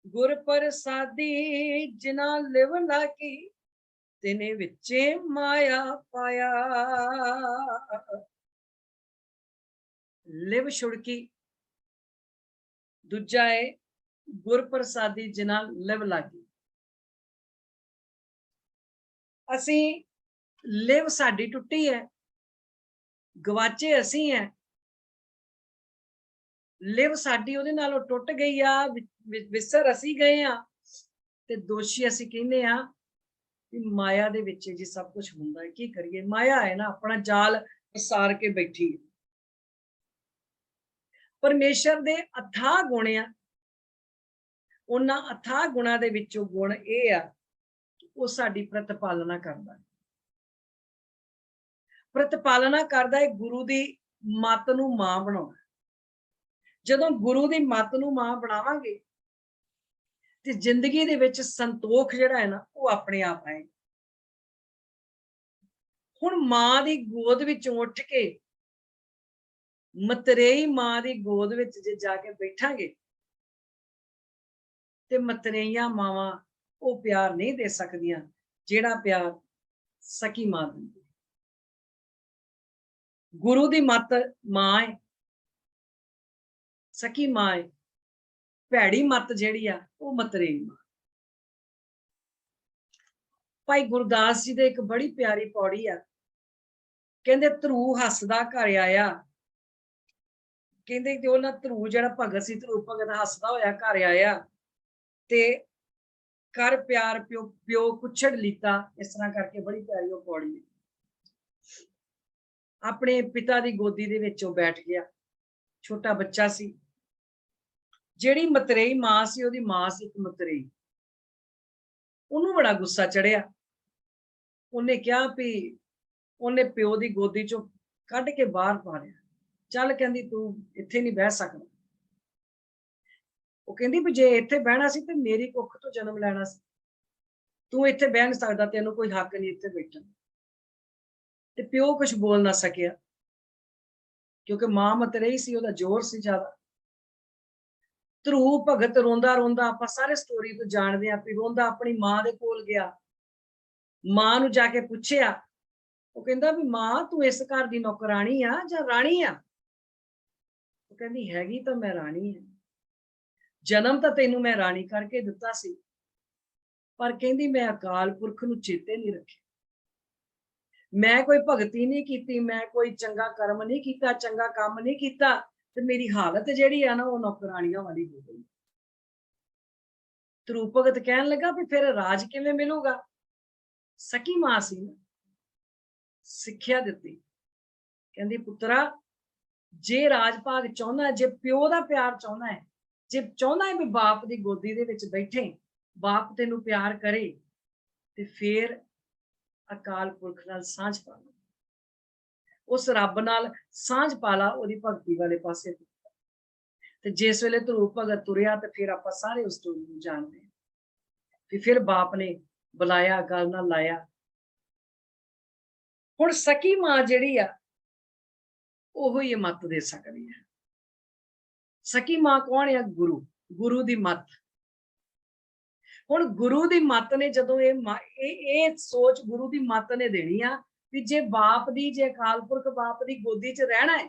ਗੁਰ ਪ੍ਰਸਾਦੀ, ਜਿਨਾ ਲਿਵ ਲਾਗੀ ਤਿਨੇ ਵਿੱਚੇ ਮਾਇਆ ਪਾਇਆ। ਲਿਵ ਛੁੜਕੀ, ਦੂਜਾ ਹੈ ਗੁਰ ਪ੍ਰਸਾਦੀ ਜਿਨਾ ਲਿਵ ਲਾਗੀ। ਅਸੀਂ ਲਿਵ ਸਾਡੀ ਟੁੱਟੀ ਹੈ, ਗਵਾਚੇ ਅਸੀਂ ਹੈ। ਲਿਵ ਸਾਡੀ ਉਹਦੇ ਨਾਲੋਂ ਟੁੱਟ ਗਈ ਆ, ਵਿਸਰ ਅਸੀਂ ਗਏ ਆ, ਤੇ ਦੋਸ਼ੀ ਅਸੀਂ ਕਹਿੰਦੇ ਆ ਕਿ ਮਾਇਆ ਦੇ ਵਿੱਚ ਜੀ ਸਭ ਕੁਝ ਹੁੰਦਾ ਹੈ। ਕੀ ਕਰੀਏ, ਮਾਇਆ ਹੈ ਨਾ, ਆਪਣਾ ਜਾਲ ਸਾਰ ਕੇ ਬੈਠੀ ਹੈ। ਪਰਮੇਸ਼ਰ ਦੇ ਅਥਾਹ ਗੁਣ ਆ, ਉਹਨਾਂ ਅਥਾਹ ਗੁਣਾਂ ਦੇ ਵਿੱਚੋਂ ਗੁਣ ਇਹ ਆ ਕਿ ਉਹ ਸਾਡੀ ਪ੍ਰਤਿਪਾਲਨਾ ਕਰਦਾ, ਪ੍ਰਤਿਪਾਲਨਾ ਕਰਦਾ ਹੈ, ਗੁਰੂ ਦੀ ਮੱਤ ਨੂੰ ਮਾਂ ਬਣਾਉਣਾ। ਜਦੋਂ ਗੁਰੂ ਦੀ ਮੱਤ ਨੂੰ ਮਾਂ ਬਣਾਵਾਂਗੇ ਤੇ ਜ਼ਿੰਦਗੀ ਦੇ ਵਿੱਚ ਸੰਤੋਖ ਜਿਹੜਾ ਹੈ ਨਾ ਉਹ ਆਪਣੇ ਆਪ ਆਏਗਾ। ਹੁਣ ਮਾਂ ਦੀ ਗੋਦ ਵਿੱਚੋਂ ਉੱਠ ਕੇ ਮਤਰੇਈ ਮਾਂ ਦੀ ਗੋਦ ਵਿੱਚ ਜੇ ਜਾ ਕੇ ਬੈਠਾਂਗੇ ਤੇ ਮਤਰੇਈਆਂ ਮਾਵਾਂ ਉਹ ਪਿਆਰ ਨਹੀਂ ਦੇ ਸਕਦੀਆਂ ਜਿਹੜਾ ਪਿਆਰ ਸਕੀ ਮਾਂ ਦਿੰਦੀ। ਗੁਰੂ ਦੀ ਮੱਤ ਮਾਂ ਹੈ, ਸਕੀ ਮਾਂ ਹੈ, ਭੈੜੀ ਮੱਤ ਜਿਹੜੀ ਆ ਉਹ ਮਤਰੇਈ ਮਾਂ। ਭਾਈ ਗੁਰਦਾਸ ਜੀ ਦੇ ਇੱਕ ਬੜੀ ਪਿਆਰੀ ਪੌੜੀ ਆ, ਕਹਿੰਦੇ ਧਰੂ ਹੱਸਦਾ ਘਰ ਆਇਆ, ਕਹਿੰਦੇ ਕਿ ਉਹਨਾਂ ਧਰੂ ਜਿਹੜਾ ਭਗਤ ਸੀ, ਧਰੂ ਭਗਤ ਹੱਸਦਾ ਹੋਇਆ ਘਰ ਆਇਆ ਤੇ ਕਰ ਪਿਆਰ ਪਿਓ ਪਿਓ ਕੁਛੜ ਲੀਤਾ। ਇਸ ਤਰ੍ਹਾਂ ਕਰਕੇ ਬੜੀ ਪਿਆਰੀ ਉਹ ਪੌੜੀ ਹੈ। ਆਪਣੇ ਪਿਤਾ ਦੀ ਗੋਦੀ ਦੇ ਵਿੱਚ ਉਹ ਬੈਠ ਗਿਆ, ਛੋਟਾ ਬੱਚਾ ਸੀ। ਜਿਹੜੀ ਮਤਰੇਈ ਮਾਂ ਸੀ, ਉਹਦੀ ਮਾਂ ਸੀ ਇੱਕ ਮਤਰੇਈ, ਉਹਨੂੰ ਬੜਾ ਗੁੱਸਾ ਚੜਿਆ। ਉਹਨੇ ਕਿਹਾ ਵੀ ਉਹਨੇ ਪਿਓ ਦੀ ਗੋਦੀ ਚੋਂ ਕੱਢ ਕੇ ਬਾਹਰ ਪਾ ਲਿਆ, ਚੱਲ ਕਹਿੰਦੀ ਤੂੰ ਇੱਥੇ ਨਹੀਂ ਬਹਿ ਸਕਦਾ। ਉਹ ਕਹਿੰਦੀ ਵੀ ਜੇ ਇੱਥੇ ਬਹਿਣਾ ਸੀ ਤੇ ਮੇਰੀ ਕੁੱਖ ਤੋਂ ਜਨਮ ਲੈਣਾ ਸੀ, ਤੂੰ ਇੱਥੇ ਬਹਿ ਨਹੀਂ ਸਕਦਾ, ਤੈਨੂੰ ਕੋਈ ਹੱਕ ਨਹੀਂ ਇੱਥੇ ਬੈਠਣ। ਤੇ ਪਿਓ ਕੁਝ ਬੋਲ ਨਾ ਸਕਿਆ ਕਿਉਂਕਿ ਮਾਂ ਮਤਰੇਈ ਸੀ, ਉਹਦਾ ਜ਼ੋਰ ਸੀ ਜ਼ਿਆਦਾ। ਧਰੂ ਭਗਤ ਰੋਂਦਾ ਰੋਂਦਾ, ਆਪਾਂ ਸਾਰੇ ਸਟੋਰੀ ਤੋਂ ਜਾਣਦੇ ਆ ਵੀ ਰੋਂਦਾ ਆਪਣੀ ਮਾਂ ਦੇ ਕੋਲ ਗਿਆ, ਮਾਂ ਨੂੰ ਜਾ ਕੇ ਪੁੱਛਿਆ। ਉਹ ਕਹਿੰਦਾ ਵੀ ਮਾਂ ਤੂੰ ਇਸ ਘਰ ਦੀ ਨੌਕਰਾਣੀ ਆ ਜਾਂ ਰਾਣੀ ਆ? ਉਹ ਕਹਿੰਦੀ ਹੈਗੀ ਤਾਂ ਮੈਂ ਰਾਣੀ ਆ, ਜਨਮ ਤਾਂ ਤੈਨੂੰ ਮੈਂ ਰਾਣੀ ਕਰਕੇ ਦਿੱਤਾ ਸੀ, ਪਰ ਕਹਿੰਦੀ ਮੈਂ ਅਕਾਲ ਪੁਰਖ ਨੂੰ ਚੇਤੇ ਨਹੀਂ ਰੱਖਿਆ, ਮੈਂ ਕੋਈ ਭਗਤੀ ਨਹੀਂ ਕੀਤੀ, ਮੈਂ ਕੋਈ ਚੰਗਾ ਕਰਮ ਨਹੀਂ ਕੀਤਾ, ਚੰਗਾ ਕੰਮ ਨਹੀਂ ਕੀਤਾ, ਤੇ ਮੇਰੀ ਹਾਲਤ ਜਿਹੜੀ ਆ ਨਾ ਉਹ ਨੌਕਰਾਣੀਆਂ ਵਾਲੀ ਹੋ ਗਈ। ਧਰੂ ਭਗਤ ਕਹਿਣ ਲੱਗਾ ਵੀ ਫਿਰ ਰਾਜ ਕਿਵੇਂ ਮਿਲੂਗਾ? ਸਕੀ ਮਾਂ ਸੀ ਨਾ, ਸਿੱਖਿਆ ਦਿੱਤੀ, ਕਹਿੰਦੀ ਪੁੱਤਰਾ ਜੇ ਰਾਜ ਭਾਗ ਚਾਹੁੰਦਾ, ਜੇ ਪਿਓ ਦਾ ਪਿਆਰ ਚਾਹੁੰਦਾ ਹੈ, ਜੇ ਚਾਹੁੰਦਾ ਹੈ ਵੀ ਬਾਪ ਦੀ ਗੋਦੀ ਦੇ ਵਿੱਚ ਬੈਠੇ, ਬਾਪ ਤੈਨੂੰ ਪਿਆਰ ਕਰੇ, ਤੇ ਫਿਰ ਅਕਾਲ ਪੁਰਖ ਨਾਲ ਸਾਂਝ ਪਾ ਲਾ, ਉਸ ਰੱਬ ਨਾਲ ਸਾਂਝ ਪਾ ਲਾ, ਉਹਦੀ ਭਗਤੀ ਵਾਲੇ ਪਾਸੇ। ਤੇ ਜਿਸ ਵੇਲੇ ਧਰੂ ਭਗਤ ਤੁਰਿਆ ਤੇ ਫਿਰ ਆਪਾਂ ਸਾਰੇ ਉਸ ਸਟੋਰੀ ਨੂੰ ਜਾਣਦੇ ਹਾਂ ਵੀ ਫਿਰ ਬਾਪ ਨੇ ਬੁਲਾਇਆ, ਗੱਲ ਨਾਲ ਲਾਇਆ। ਹੁਣ ਸਕੀ ਮਾਂ ਜਿਹੜੀ ਆ ਉਹੋ ਹੀ ਮੱਤ ਦੇ ਸਕਦੀ ਹੈ। ਸਕੀ ਮਾਂ ਕੌਣ ਆ? ਗੁਰੂ, ਗੁਰੂ ਦੀ ਮੱਤ। ਹੁਣ ਗੁਰੂ ਦੀ ਮੱਤ ਨੇ ਜਦੋਂ ਇਹ ਸੋਚ ਗੁਰੂ ਦੀ ਮੱਤ ਨੇ ਦੇਣੀ ਆ ਵੀ ਜੇ ਬਾਪ ਦੀ, ਜੇ ਅਕਾਲ ਪੁਰਖ ਬਾਪ ਦੀ ਗੋਦੀ 'ਚ ਰਹਿਣਾ ਹੈ,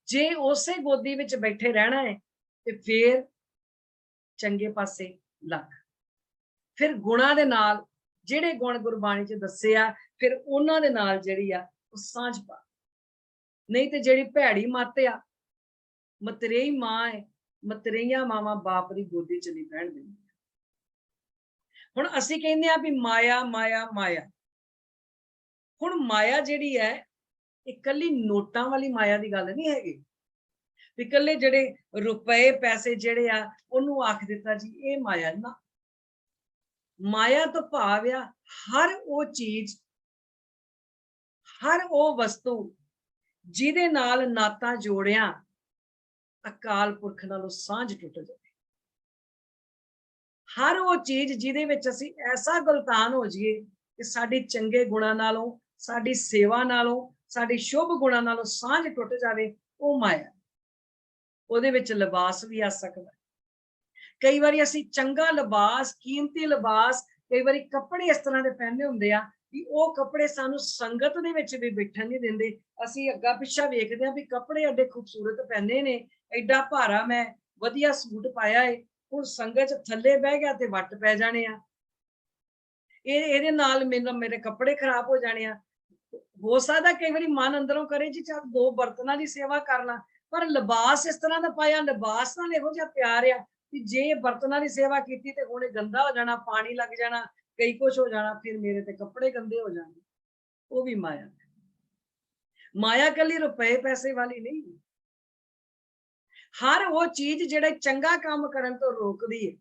ਜੇ ਉਸੇ ਗੋਦੀ ਵਿੱਚ ਬੈਠੇ ਰਹਿਣਾ ਹੈ, ਤੇ ਫਿਰ ਚੰਗੇ ਪਾਸੇ ਲੱਗ, ਫਿਰ ਗੁਣਾਂ ਦੇ ਨਾਲ ਜਿਹੜੇ ਗੁਣ ਗੁਰਬਾਣੀ 'ਚ ਦੱਸੇ ਆ, ਫਿਰ ਉਹਨਾਂ ਦੇ ਨਾਲ ਜਿਹੜੀ ਆ ਉਹ ਸਾਂਝ ਪਾ। ਨਹੀਂ ਤੇ ਜਿਹੜੀ ਭੈੜੀ ਮੱਤ ਆ, ਮਤਰੇਈ ਮਾਂ ਹੈ, ਮਤਰੇਈਆਂ ਮਾਵਾਂ ਬਾਪ ਦੀ ਗੋਦੀ 'ਚ ਨਹੀਂ ਬਹਿਣ ਦਿੰਦੀਆਂ। ਹੁਣ ਅਸੀਂ ਕਹਿੰਦੇ ਆ ਵੀ ਮਾਇਆ ਮਾਇਆ ਮਾਇਆ। ਹੁਣ ਮਾਇਆ ਜਿਹੜੀ ਹੈ ਇਕੱਲੀ ਨੋਟਾਂ ਵਾਲੀ ਮਾਇਆ ਦੀ ਗੱਲ ਨਹੀਂ ਹੈਗੀ, ਇਕੱਲੇ ਜਿਹੜੇ ਰੁਪਏ ਪੈਸੇ ਜਿਹੜੇ ਆ ਉਹਨੂੰ ਆਖ ਦਿੱਤਾ ਜੀ ਇਹ ਮਾਇਆ ਨਾ। ਮਾਇਆ ਤੋਂ ਭਾਵ ਆ ਹਰ ਉਹ ਚੀਜ਼, ਹਰ ਉਹ ਵਸਤੂ ਜਿਹਦੇ ਨਾਲ ਨਾਤਾ ਜੋੜਿਆ ਅਕਾਲ ਪੁਰਖ ਨਾਲੋਂ ਸਾਂਝ ਟੁੱਟ ਜਾਵੇ। ਹਰ ਉਹ ਚੀਜ਼ ਜਿਹਦੇ ਵਿੱਚ ਅਸੀਂ ਐਸਾ ਗਲਤਾਨ ਹੋ ਜਾਈਏ ਕਿ ਸਾਡੀ ਚੰਗੇ ਗੁਣਾਂ ਨਾਲੋਂ, ਸਾਡੀ ਸੇਵਾ ਨਾਲੋਂ, ਸਾਡੀ ਸ਼ੁਭ ਗੁਣਾਂ ਨਾਲੋਂ ਸਾਂਝ ਟੁੱਟ ਜਾਵੇ, ਉਹ ਮਾਇਆ। ਉਹਦੇ ਵਿੱਚ ਲਿਬਾਸ ਵੀ ਆ ਸਕਦਾ। ਕਈ ਵਾਰੀ ਅਸੀਂ ਚੰਗਾ ਲਿਬਾਸ, ਕੀਮਤੀ ਲਿਬਾਸ, ਕਈ ਵਾਰੀ ਕੱਪੜੇ ਇਸ ਤਰ੍ਹਾਂ ਦੇ ਪਹਿਨੇ ਹੁੰਦੇ ਆ ਕਿ ਉਹ ਕੱਪੜੇ ਸਾਨੂੰ ਸੰਗਤ ਦੇ ਵਿੱਚ ਵੀ ਬੈਠਣ ਨਹੀਂ ਦਿੰਦੇ। ਅਸੀਂ ਅੱਗਾ ਪਿੱਛਾ ਵੇਖਦੇ ਆ ਵੀ ਕੱਪੜੇ ਐਡੇ ਖੂਬਸੂਰਤ ਪਹਿਨੇ ਨੇ, ਐਡਾ ਭਾਰਾ ਮੈਂ ਵਧੀਆ ਸੂਟ ਪਾਇਆ ਏ, ਹੁਣ ਸੰਗਤ 'ਚ ਥੱਲੇ ਬਹਿ ਗਿਆ ਤੇ ਵੱਟ ਪੈ ਜਾਣੇ ਆ, ਇਹਦੇ ਨਾਲ ਮੇਰੇ ਕੱਪੜੇ ਖਰਾਬ ਹੋ ਜਾਣੇ ਆ। ਹੋ ਸਕਦਾ ਕਈ ਵਾਰੀ ਮਨ ਅੰਦਰੋਂ ਕਰੇ ਜੀ ਚੱਲ 2 ਬਰਤਨਾਂ ਦੀ ਸੇਵਾ ਕਰ ਲਾਂ, ਪਰ ਲਿਬਾਸ ਇਸ ਤਰ੍ਹਾਂ ਦਾ ਪਾਇਆ, ਲਿਬਾਸ ਨਾਲ ਇਹੋ ਜਿਹਾ ਪਿਆਰ ਆ ਕਿ ਜੇ ਬਰਤਨਾਂ ਦੀ ਸੇਵਾ ਕੀਤੀ ਤੇ ਹੁਣੇ ਗੰਦਾ ਹੋ ਜਾਣਾ, ਪਾਣੀ ਲੱਗ ਜਾਣਾ, ਕਈ ਕੁਛ ਹੋ ਜਾਣਾ, ਫਿਰ ਮੇਰੇ ਤੇ ਕੱਪੜੇ ਗੰਦੇ ਹੋ ਜਾਣੇ। ਉਹ ਵੀ ਮਾਇਆ। ਮਾਇਆ ਕੱਲੀ ਰੁਪਏ ਪੈਸੇ ਵਾਲੀ ਨਹੀਂ। ਹਰ ਉਹ ਚੀਜ਼ ਜਿਹੜੇ ਚੰਗਾ ਕੰਮ ਕਰਨ ਤੋਂ ਰੋਕਦੀ ਹੈ,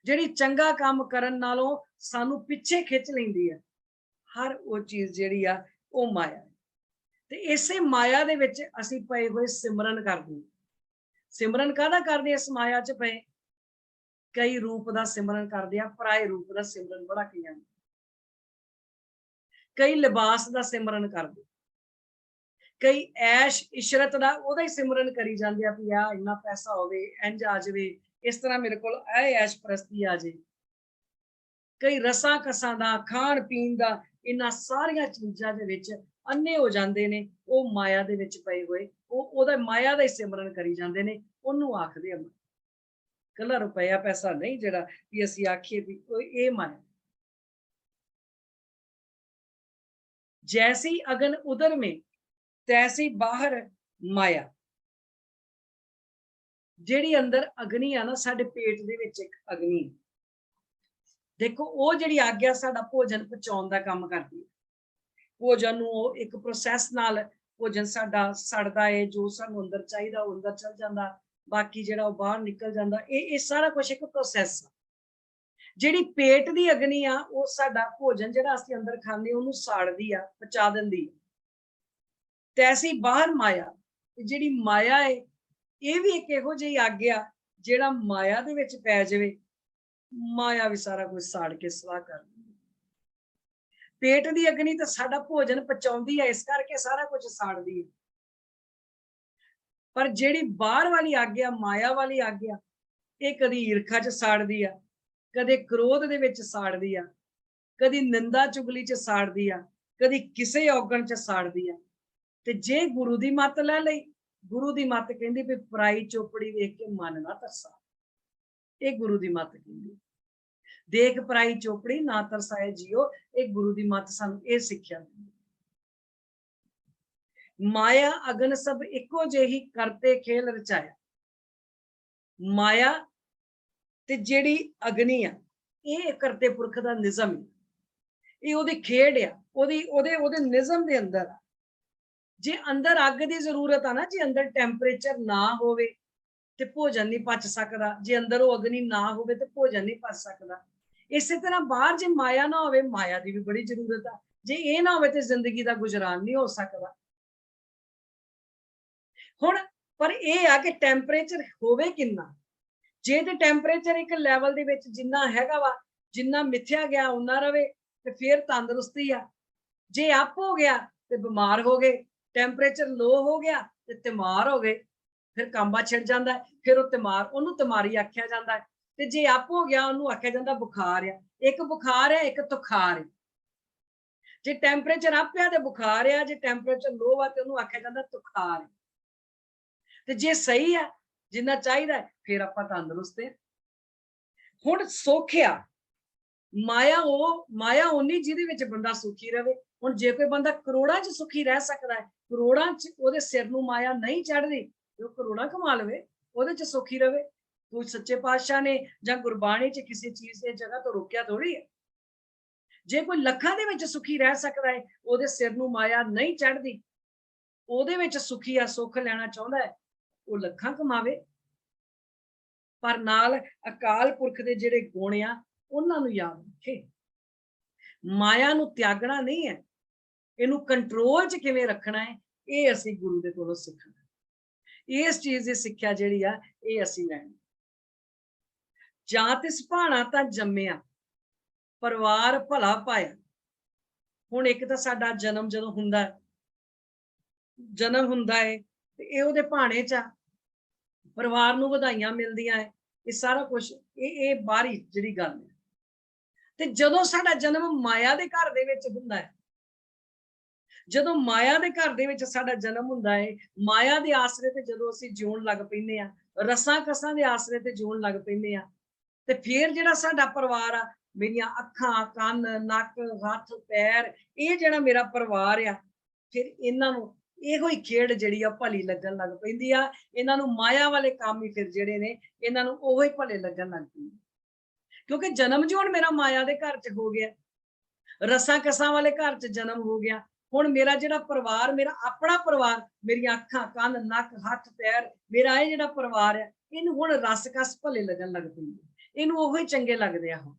ਜਿਹੜੀ ਚੰਗਾ ਕੰਮ ਕਰਨ ਨਾਲੋਂ ਸਾਨੂੰ ਪਿੱਛੇ ਖਿੱਚ ਲੈਂਦੀ ਹੈ, ਹਰ ਉਹ ਚੀਜ਼ ਜਿਹੜੀ ਆ ਉਹ ਮਾਇਆ ਹੈ। ਤੇ ਇਸੇ ਮਾਇਆ ਦੇ ਵਿੱਚ ਅਸੀਂ ਪਏ ਹੋਏ ਸਿਮਰਨ ਕਰਦੇ ਹਾਂ। ਸਿਮਰਨ ਕਾਹਦਾ ਕਰਦੇ ਇਸ ਮਾਇਆ 'ਚ ਪਏ? ਕਈ ਰੂਪ ਦਾ ਸਿਮਰਨ ਕਰਦੇ ਆ, ਪਰਾਏ ਰੂਪ ਦਾ ਸਿਮਰਨ ਬੜਾ ਕਈਆਂ ਨੂੰ। ਕਈ ਲਿਬਾਸ ਦਾ ਸਿਮਰਨ ਕਰਦੇ, ਕਈ ਐਸ਼ ਇਸ਼ਰਤ ਦਾ ਉਹਦਾ ਹੀ ਸਿਮਰਨ ਕਰੀ ਜਾਂਦੇ ਆ ਵੀ ਆ ਇੰਨਾ ਪੈਸਾ ਹੋਵੇ, ਇੰਜ ਆ ਜਾਵੇ, ਇਸ ਤਰ੍ਹਾਂ ਮੇਰੇ ਕੋਲ ਇਹ ਐਸ਼ ਪ੍ਰਸਤੀ ਆ ਜੇ। ਕਈ ਰਸਾਂ ਕਸਾਂ ਦਾ, ਖਾਣ ਪੀਣ ਦਾ, ਇਹਨਾਂ ਸਾਰੀਆਂ ਚੀਜ਼ਾਂ ਦੇ ਵਿੱਚ ਅੰਨੇ ਹੋ ਜਾਂਦੇ ਨੇ। ਉਹ ਮਾਇਆ ਦੇ ਵਿੱਚ ਪਏ ਹੋਏ ਉਹਦਾ ਮਾਇਆ ਦਾ ਹੀ ਸਿਮਰਨ ਕਰੀ ਜਾਂਦੇ ਨੇ। ਉਹਨੂੰ ਆਖਦੇ ਆ ਕੱਲਾ ਰੁਪਇਆ ਪੈਸਾ ਨਹੀਂ ਜਿਹੜਾ ਵੀ ਅਸੀਂ ਆਖੀਏ ਵੀ ਇਹ ਮਾਇਆ। ਜੈਸੀ ਅਗਨ ਉਦਰ में ਤੈਸੀ ਬਾਹਰ ਮਾਇਆ। ਜਿਹੜੀ ਅੰਦਰ ਅਗਨੀ ਆ ਨਾ, ਸਾਡੇ ਪੇਟ ਦੇ ਵਿੱਚ ਇੱਕ ਅਗਨੀ, ਦੇਖੋ ਉਹ ਜਿਹੜੀ ਆਗਿਆ ਸਾਡਾ ਭੋਜਨ ਪਚਾਉਣ ਦਾ ਕੰਮ ਕਰਦੀ ਹੈ। ਭੋਜਨ ਨੂੰ ਉਹ ਇੱਕ ਪ੍ਰੋਸੈਸ ਨਾਲ ਭੋਜਨ ਸਾਡਾ ਸੜਦਾ ਹੈ, ਜੋ ਸਾਨੂੰ ਅੰਦਰ ਚਾਹੀਦਾ ਉਹ ਅੰਦਰ ਚਲ ਜਾਂਦਾ, ਬਾਕੀ ਜਿਹੜਾ ਉਹ ਬਾਹਰ ਨਿਕਲ ਜਾਂਦਾ। ਇਹ ਸਾਰਾ ਕੁਝ ਇੱਕ ਪ੍ਰੋਸੈਸ ਆ। ਜਿਹੜੀ ਪੇਟ ਦੀ ਅਗਨੀ ਆ ਉਹ ਸਾਡਾ ਭੋਜਨ ਜਿਹੜਾ ਅਸੀਂ ਅੰਦਰ ਖਾਂਦੇ ਉਹਨੂੰ ਸਾੜਦੀ ਆ, ਪਚਾ ਦਿੰਦੀ ਹੈ। ਤੈਸੀ ਬਾਹਰ ਮਾਇਆ, ਜਿਹੜੀ ਮਾਇਆ ਹੈ ਇਹ ਵੀ ਇੱਕ ਇਹੋ ਜਿਹੀ ਆਗਿਆ ਜਿਹੜਾ ਮਾਇਆ ਦੇ ਵਿੱਚ ਪੈ ਜਾਵੇ, ਮਾਇਆ ਵੀ ਸਾਰਾ ਕੁਝ ਸਾੜ ਕੇ ਸਵਾਹ ਕਰ ਦਿੰਦੀ। ਪੇਟ ਦੀ ਅਗਨੀ ਤਾਂ ਸਾਡਾ ਭੋਜਨ ਪਚਾਉਂਦੀ ਹੈ, ਇਸ ਕਰਕੇ ਸਾਰਾ ਕੁਝ ਸਾੜਦੀ ਹੈ। ਪਰ ਜਿਹੜੀ ਬਾਹਰ ਵਾਲੀ ਆਗਿਆ, ਮਾਇਆ ਵਾਲੀ ਆਗਿਆ, ਇਹ ਕਦੀ ਈਰਖਾ 'ਚ ਸਾੜਦੀ ਆ, ਕਦੇ ਕ੍ਰੋਧ ਦੇ ਵਿੱਚ ਸਾੜਦੀ ਆ, ਕਦੀ ਨਿੰਦਾ ਚੁਗਲੀ 'ਚ ਸਾੜਦੀ ਆ, ਕਦੀ ਕਿਸੇ ਔਗਣ 'ਚ ਸਾੜਦੀ ਆ। ਤੇ ਜੇ ਗੁਰੂ ਦੀ ਮੱਤ ਲੈ ਲਈ, ਗੁਰੂ ਦੀ ਮੱਤ ਕਹਿੰਦੀ ਵੀ ਪਰਾਈ ਚੋਪੜੀ ਵੇਖ ਕੇ ਮਨ ਨਾ ਤਰਸਾ। ਇਹ ਗੁਰੂ ਦੀ ਮੱਤ ਕਹਿੰਦੀ, ਦੇਖ ਪਰਾਈ ਚੋਪੜੀ ਨਾ ਤਰਸਾਏ ਜੀਓ। ਇਹ ਗੁਰੂ ਦੀ ਮੱਤ ਸਾਨੂੰ ਇਹ ਸਿੱਖਿਆ ਦਿੰਦੀ। ਮਾਇਆ ਅਗਨ ਸਭ ਇੱਕੋ ਜਿਹੀ ਕਰਤੇ ਖੇਲ ਰਚਾਇਆ। ਮਾਇਆ ਤੇ ਜਿਹੜੀ ਅਗਨੀ ਆ, ਇਹ ਕਰਤੇ ਪੁਰਖ ਦਾ ਨਿਜ਼ਮ ਹੈ, ਇਹ ਉਹਦੀ ਖੇਡ ਆ, ਉਹਦੇ ਨਿਜ਼ਮ ਦੇ ਅੰਦਰ ਆ। ਜੇ ਅੰਦਰ ਅੱਗ ਦੀ ਜ਼ਰੂਰਤ ਆ ਨਾ, ਜੇ ਅੰਦਰ ਟੈਂਪਰੇਚਰ ਨਾ ਹੋਵੇ ਤੇ ਭੋਜਨ ਨਹੀਂ ਪਚ ਸਕਦਾ, ਜੇ ਅੰਦਰ ਉਹ ਅਗਨੀ ਨਾ ਹੋਵੇ ਤੇ ਭੋਜਨ ਨਹੀਂ ਪਚ ਸਕਦਾ। ਇਸੇ ਤਰ੍ਹਾਂ ਬਾਹਰ ਜੇ ਮਾਇਆ ਨਾ ਹੋਵੇ, ਮਾਇਆ ਦੀ ਵੀ ਬੜੀ ਜ਼ਰੂਰਤ ਆ। ਜੇ ਇਹ ਨਾ ਹੋਵੇ ਤੇ ਜ਼ਿੰਦਗੀ ਦਾ ਗੁਜ਼ਰਾਨ ਨਹੀਂ ਹੋ ਸਕਦਾ। ਹੁਣ ਪਰ ਇਹ ਆ ਕਿ ਟੈਂਪਰੇਚਰ ਹੋਵੇ ਕਿੰਨਾ। ਜੇ ਤੇ ਟੈਂਪਰੇਚਰ ਇੱਕ ਲੈਵਲ ਦੇ ਵਿੱਚ ਜਿੰਨਾ ਹੈਗਾ ਵਾ, ਜਿੰਨਾ ਮਿਥਿਆ ਗਿਆ ਉਨਾ ਰਵੇ ਤੇ ਫਿਰ ਤੰਦਰੁਸਤੀ ਆ। ਜੇ ਅਪ ਹੋ ਗਿਆ ਤੇ ਬਿਮਾਰ ਹੋ ਗਏ, ਟੈਂਪਰੇਚਰ ਲੋ ਹੋ ਗਿਆ ਤੇ ਤਿਮਾਰ ਹੋ ਗਏ, ਫਿਰ ਕਾਂਬਾ ਛਿੜ ਜਾਂਦਾ, ਫਿਰ ਉਹ ਤਿਮਾਰ, ਉਹਨੂੰ ਤਿਮਾਰੀ ਆਖਿਆ ਜਾਂਦਾ ਹੈ। ਤੇ ਜੇ ਅਪ ਹੋ ਗਿਆ ਉਹਨੂੰ ਆਖਿਆ ਜਾਂਦਾ ਬੁਖਾਰ ਆ। ਇੱਕ ਬੁਖਾਰ ਹੈ, ਇੱਕ ਤੁਖਾਰ ਹੈ। ਜੇ ਟੈਂਪਰੇਚਰ ਅਪ ਆ ਤੇ ਬੁਖਾਰ ਆ, ਜੇ ਟੈਂਪਰੇਚਰ ਲੋ ਆ ਤੇ ਉਹਨੂੰ ਆਖਿਆ ਜਾਂਦਾ ਤੁਖਾਰ। ਤੇ ਜੇ ਸਹੀ ਆ, ਜਿੰਨਾ ਚਾਹੀਦਾ, ਫਿਰ ਆਪਾਂ ਤੰਦਰੁਸਤ ਹੈ। ਹੁਣ ਸੋਖਿਆ ਮਾਇਆ ਉਨੀ ਜਿਹਦੇ ਵਿੱਚ ਬੰਦਾ ਸੁਖੀ ਰਵੇ। ਹੁਣ ਜੇ ਕੋਈ ਬੰਦਾ ਕਰੋੜਾਂ 'ਚ ਸੁਖੀ ਰਹਿ ਸਕਦਾ ਹੈ, ਕਰੋੜਾਂ 'ਚ ਉਹਦੇ ਸਿਰ ਨੂੰ ਮਾਇਆ ਨਹੀਂ ਚੜ੍ਹਦੀ, ਤੇ ਉਹ ਕਰੋੜਾਂ ਕਮਾ ਲਵੇ, ਉਹਦੇ 'ਚ ਸੁਖੀ ਰਵੇ। ਕੋਈ ਸੱਚੇ ਪਾਤਸ਼ਾਹ ਨੇ ਜਾਂ ਗੁਰਬਾਣੀ 'ਚ ਕਿਸੇ ਚੀਜ਼ ਦੀ ਜਗ੍ਹਾ ਤੋਂ ਰੋਕਿਆ ਥੋੜੀ ਹੈ। ਜੇ ਕੋਈ ਲੱਖਾਂ ਦੇ ਵਿੱਚ ਸੁਖੀ ਰਹਿ ਸਕਦਾ ਹੈ, ਉਹਦੇ ਸਿਰ ਨੂੰ ਮਾਇਆ ਨਹੀਂ ਚੜ੍ਹਦੀ, ਉਹਦੇ ਵਿੱਚ ਸੁਖੀ ਆ, ਸੁੱਖ ਲੈਣਾ ਚਾਹੁੰਦਾ ਹੈ, ਉਹ ਲੱਖਾਂ ਕਮਾਵੇ, ਪਰ ਨਾਲ ਅਕਾਲ ਪੁਰਖ ਦੇ ਜਿਹੜੇ ਗੁਣ ਆ ਉਹਨਾਂ ਨੂੰ ਯਾਦ ਰੱਖੇ। ਮਾਇਆ ਨੂੰ ਤਿਆਗਣਾ ਨਹੀਂ ਹੈ, ਇਹਨੂੰ ਕੰਟਰੋਲ 'ਚ ਕਿਵੇਂ ਰੱਖਣਾ ਹੈ, ਇਹ ਅਸੀਂ ਗੁਰੂ ਦੇ ਕੋਲੋਂ ਸਿੱਖਣਾ। ਇਸ ਚੀਜ਼ ਦੀ ਸਿੱਖਿਆ ਜਿਹੜੀ ਆ ਇਹ ਅਸੀਂ ਲੈਣੀ। ਜਾਂ ਤਿਸ ਭਾਣਾ ਤਾਂ ਜੰਮਿਆ, ਪਰਿਵਾਰ ਭਲਾ ਪਾਇਆ। ਹੁਣ ਇੱਕ ਤਾਂ ਸਾਡਾ ਜਨਮ ਜਦੋਂ ਹੁੰਦਾ ਹੈ ਤੇ ਇਹ ਉਹਦੇ ਭਾਣੇ 'ਚ ਆ, ਪਰਿਵਾਰ ਨੂੰ ਵਧਾਈਆਂ ਮਿਲਦੀਆਂ ਹੈ, ਇਹ ਸਾਰਾ ਕੁਝ ਇਹ ਬਾਹਰੀ ਜਿਹੜੀ ਗੱਲ ਹੈ। ਤੇ ਜਦੋਂ ਸਾਡਾ ਜਨਮ ਮਾਇਆ ਦੇ ਘਰ ਦੇ ਵਿੱਚ ਹੁੰਦਾ ਹੈ, ਜਦੋਂ ਮਾਇਆ ਦੇ ਘਰ ਦੇ ਵਿੱਚ ਸਾਡਾ ਜਨਮ ਹੁੰਦਾ ਹੈ, ਮਾਇਆ ਦੇ ਆਸਰੇ ਤੇ ਜਦੋਂ ਅਸੀਂ ਜਿਉਣ ਲੱਗ ਪੈਂਦੇ ਆ, ਰਸਾਂ ਕਸਾਂ ਦੇ ਆਸਰੇ ਤੇ ਜਿਉਣ ਲੱਗ ਪੈਂਦੇ ਆ, ਤੇ ਫਿਰ ਜਿਹੜਾ ਸਾਡਾ ਪਰਿਵਾਰ ਆ, ਮੇਰੀਆਂ ਅੱਖਾਂ, ਕੰਨ, ਨੱਕ, ਹੱਥ, ਪੈਰ, ਇਹ ਜਿਹੜਾ ਮੇਰਾ ਪਰਿਵਾਰ ਆ, ਫਿਰ ਇਹਨਾਂ ਨੂੰ ਇਹੋ ਹੀ ਖੇਡ ਜਿਹੜੀ ਆ ਭਲੀ ਲੱਗਣ ਲੱਗ ਪੈਂਦੀ ਆ। ਇਹਨਾਂ ਨੂੰ ਮਾਇਆ ਵਾਲੇ ਕੰਮ ਹੀ ਫਿਰ ਜਿਹੜੇ ਨੇ, ਇਹਨਾਂ ਨੂੰ ਉਹੋ ਹੀ ਭਲੇ ਲੱਗਣ ਲੱਗ ਪੈਂਦੇ, ਕਿਉਂਕਿ ਜਨਮ ਜੋ ਹੁਣ ਮੇਰਾ ਮਾਇਆ ਦੇ ਘਰ 'ਚ ਹੋ ਗਿਆ, ਰਸਾਂ ਕਸਾਂ ਵਾਲੇ ਘਰ 'ਚ ਜਨਮ ਹੋ ਗਿਆ, ਹੁਣ ਮੇਰਾ ਜਿਹੜਾ ਪਰਿਵਾਰ, ਮੇਰਾ ਆਪਣਾ ਪਰਿਵਾਰ, ਮੇਰੀਆਂ ਅੱਖਾਂ, ਕੰਨ, ਨੱਕ, ਹੱਥ, ਪੈਰ, ਮੇਰਾ ਇਹ ਜਿਹੜਾ ਪਰਿਵਾਰ ਹੈ, ਇਹਨੂੰ ਹੁਣ ਰਸ ਕਸ ਭਲੇ ਲੱਗਣ ਲੱਗ ਪਈ, ਇਹਨੂੰ ਉਹੋ ਹੀ ਚੰਗੇ ਲੱਗਦੇ ਆ। ਹੁਣ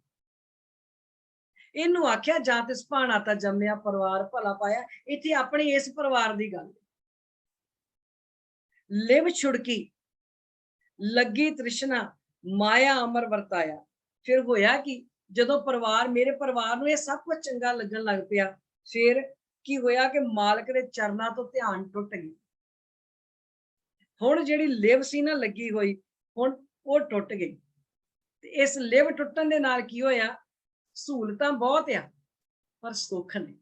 ਇਹਨੂੰ ਆਖਿਆ ਜਾਂ ਤਿਸ ਭਾਣਾ ਤਾਂ ਜੰਮਿਆ ਪਰਿਵਾਰ ਭਲਾ ਪਾਇਆ। ਇੱਥੇ ਆਪਣੀ ਇਸ ਪਰਿਵਾਰ ਦੀ ਗੱਲ, ਲਿਵ ਛੁੜਕੀ ਲੱਗੀ ਤ੍ਰਿਸ਼ਨਾ ਮਾਇਆ ਅਮਰ ਵਰਤਾਇਆ। ਫਿਰ ਹੋਇਆ ਕਿ ਜਦੋਂ ਪਰਿਵਾਰ, ਮੇਰੇ ਪਰਿਵਾਰ ਨੂੰ ਇਹ ਸਭ ਕੁਝ ਚੰਗਾ ਲੱਗਣ ਲੱਗ ਪਿਆ, ਫਿਰ ਕੀ ਹੋਇਆ ਕਿ ਮਾਲਕ ਦੇ ਚਰਨਾਂ ਤੋਂ ਧਿਆਨ ਟੁੱਟ ਗਿਆ। ਹੁਣ ਜਿਹੜੀ ਲਿਵ ਸੀ ਨਾ ਲੱਗੀ ਹੋਈ, ਹੁਣ ਉਹ ਟੁੱਟ ਗਈ। ਤੇ ਇਸ ਲਿਵ ਟੁੱਟਣ ਦੇ ਨਾਲ ਕੀ ਹੋਇਆ, ਸਹੂਲਤਾਂ ਬਹੁਤ ਆ ਪਰ ਸੁੱਖ ਨਹੀਂ।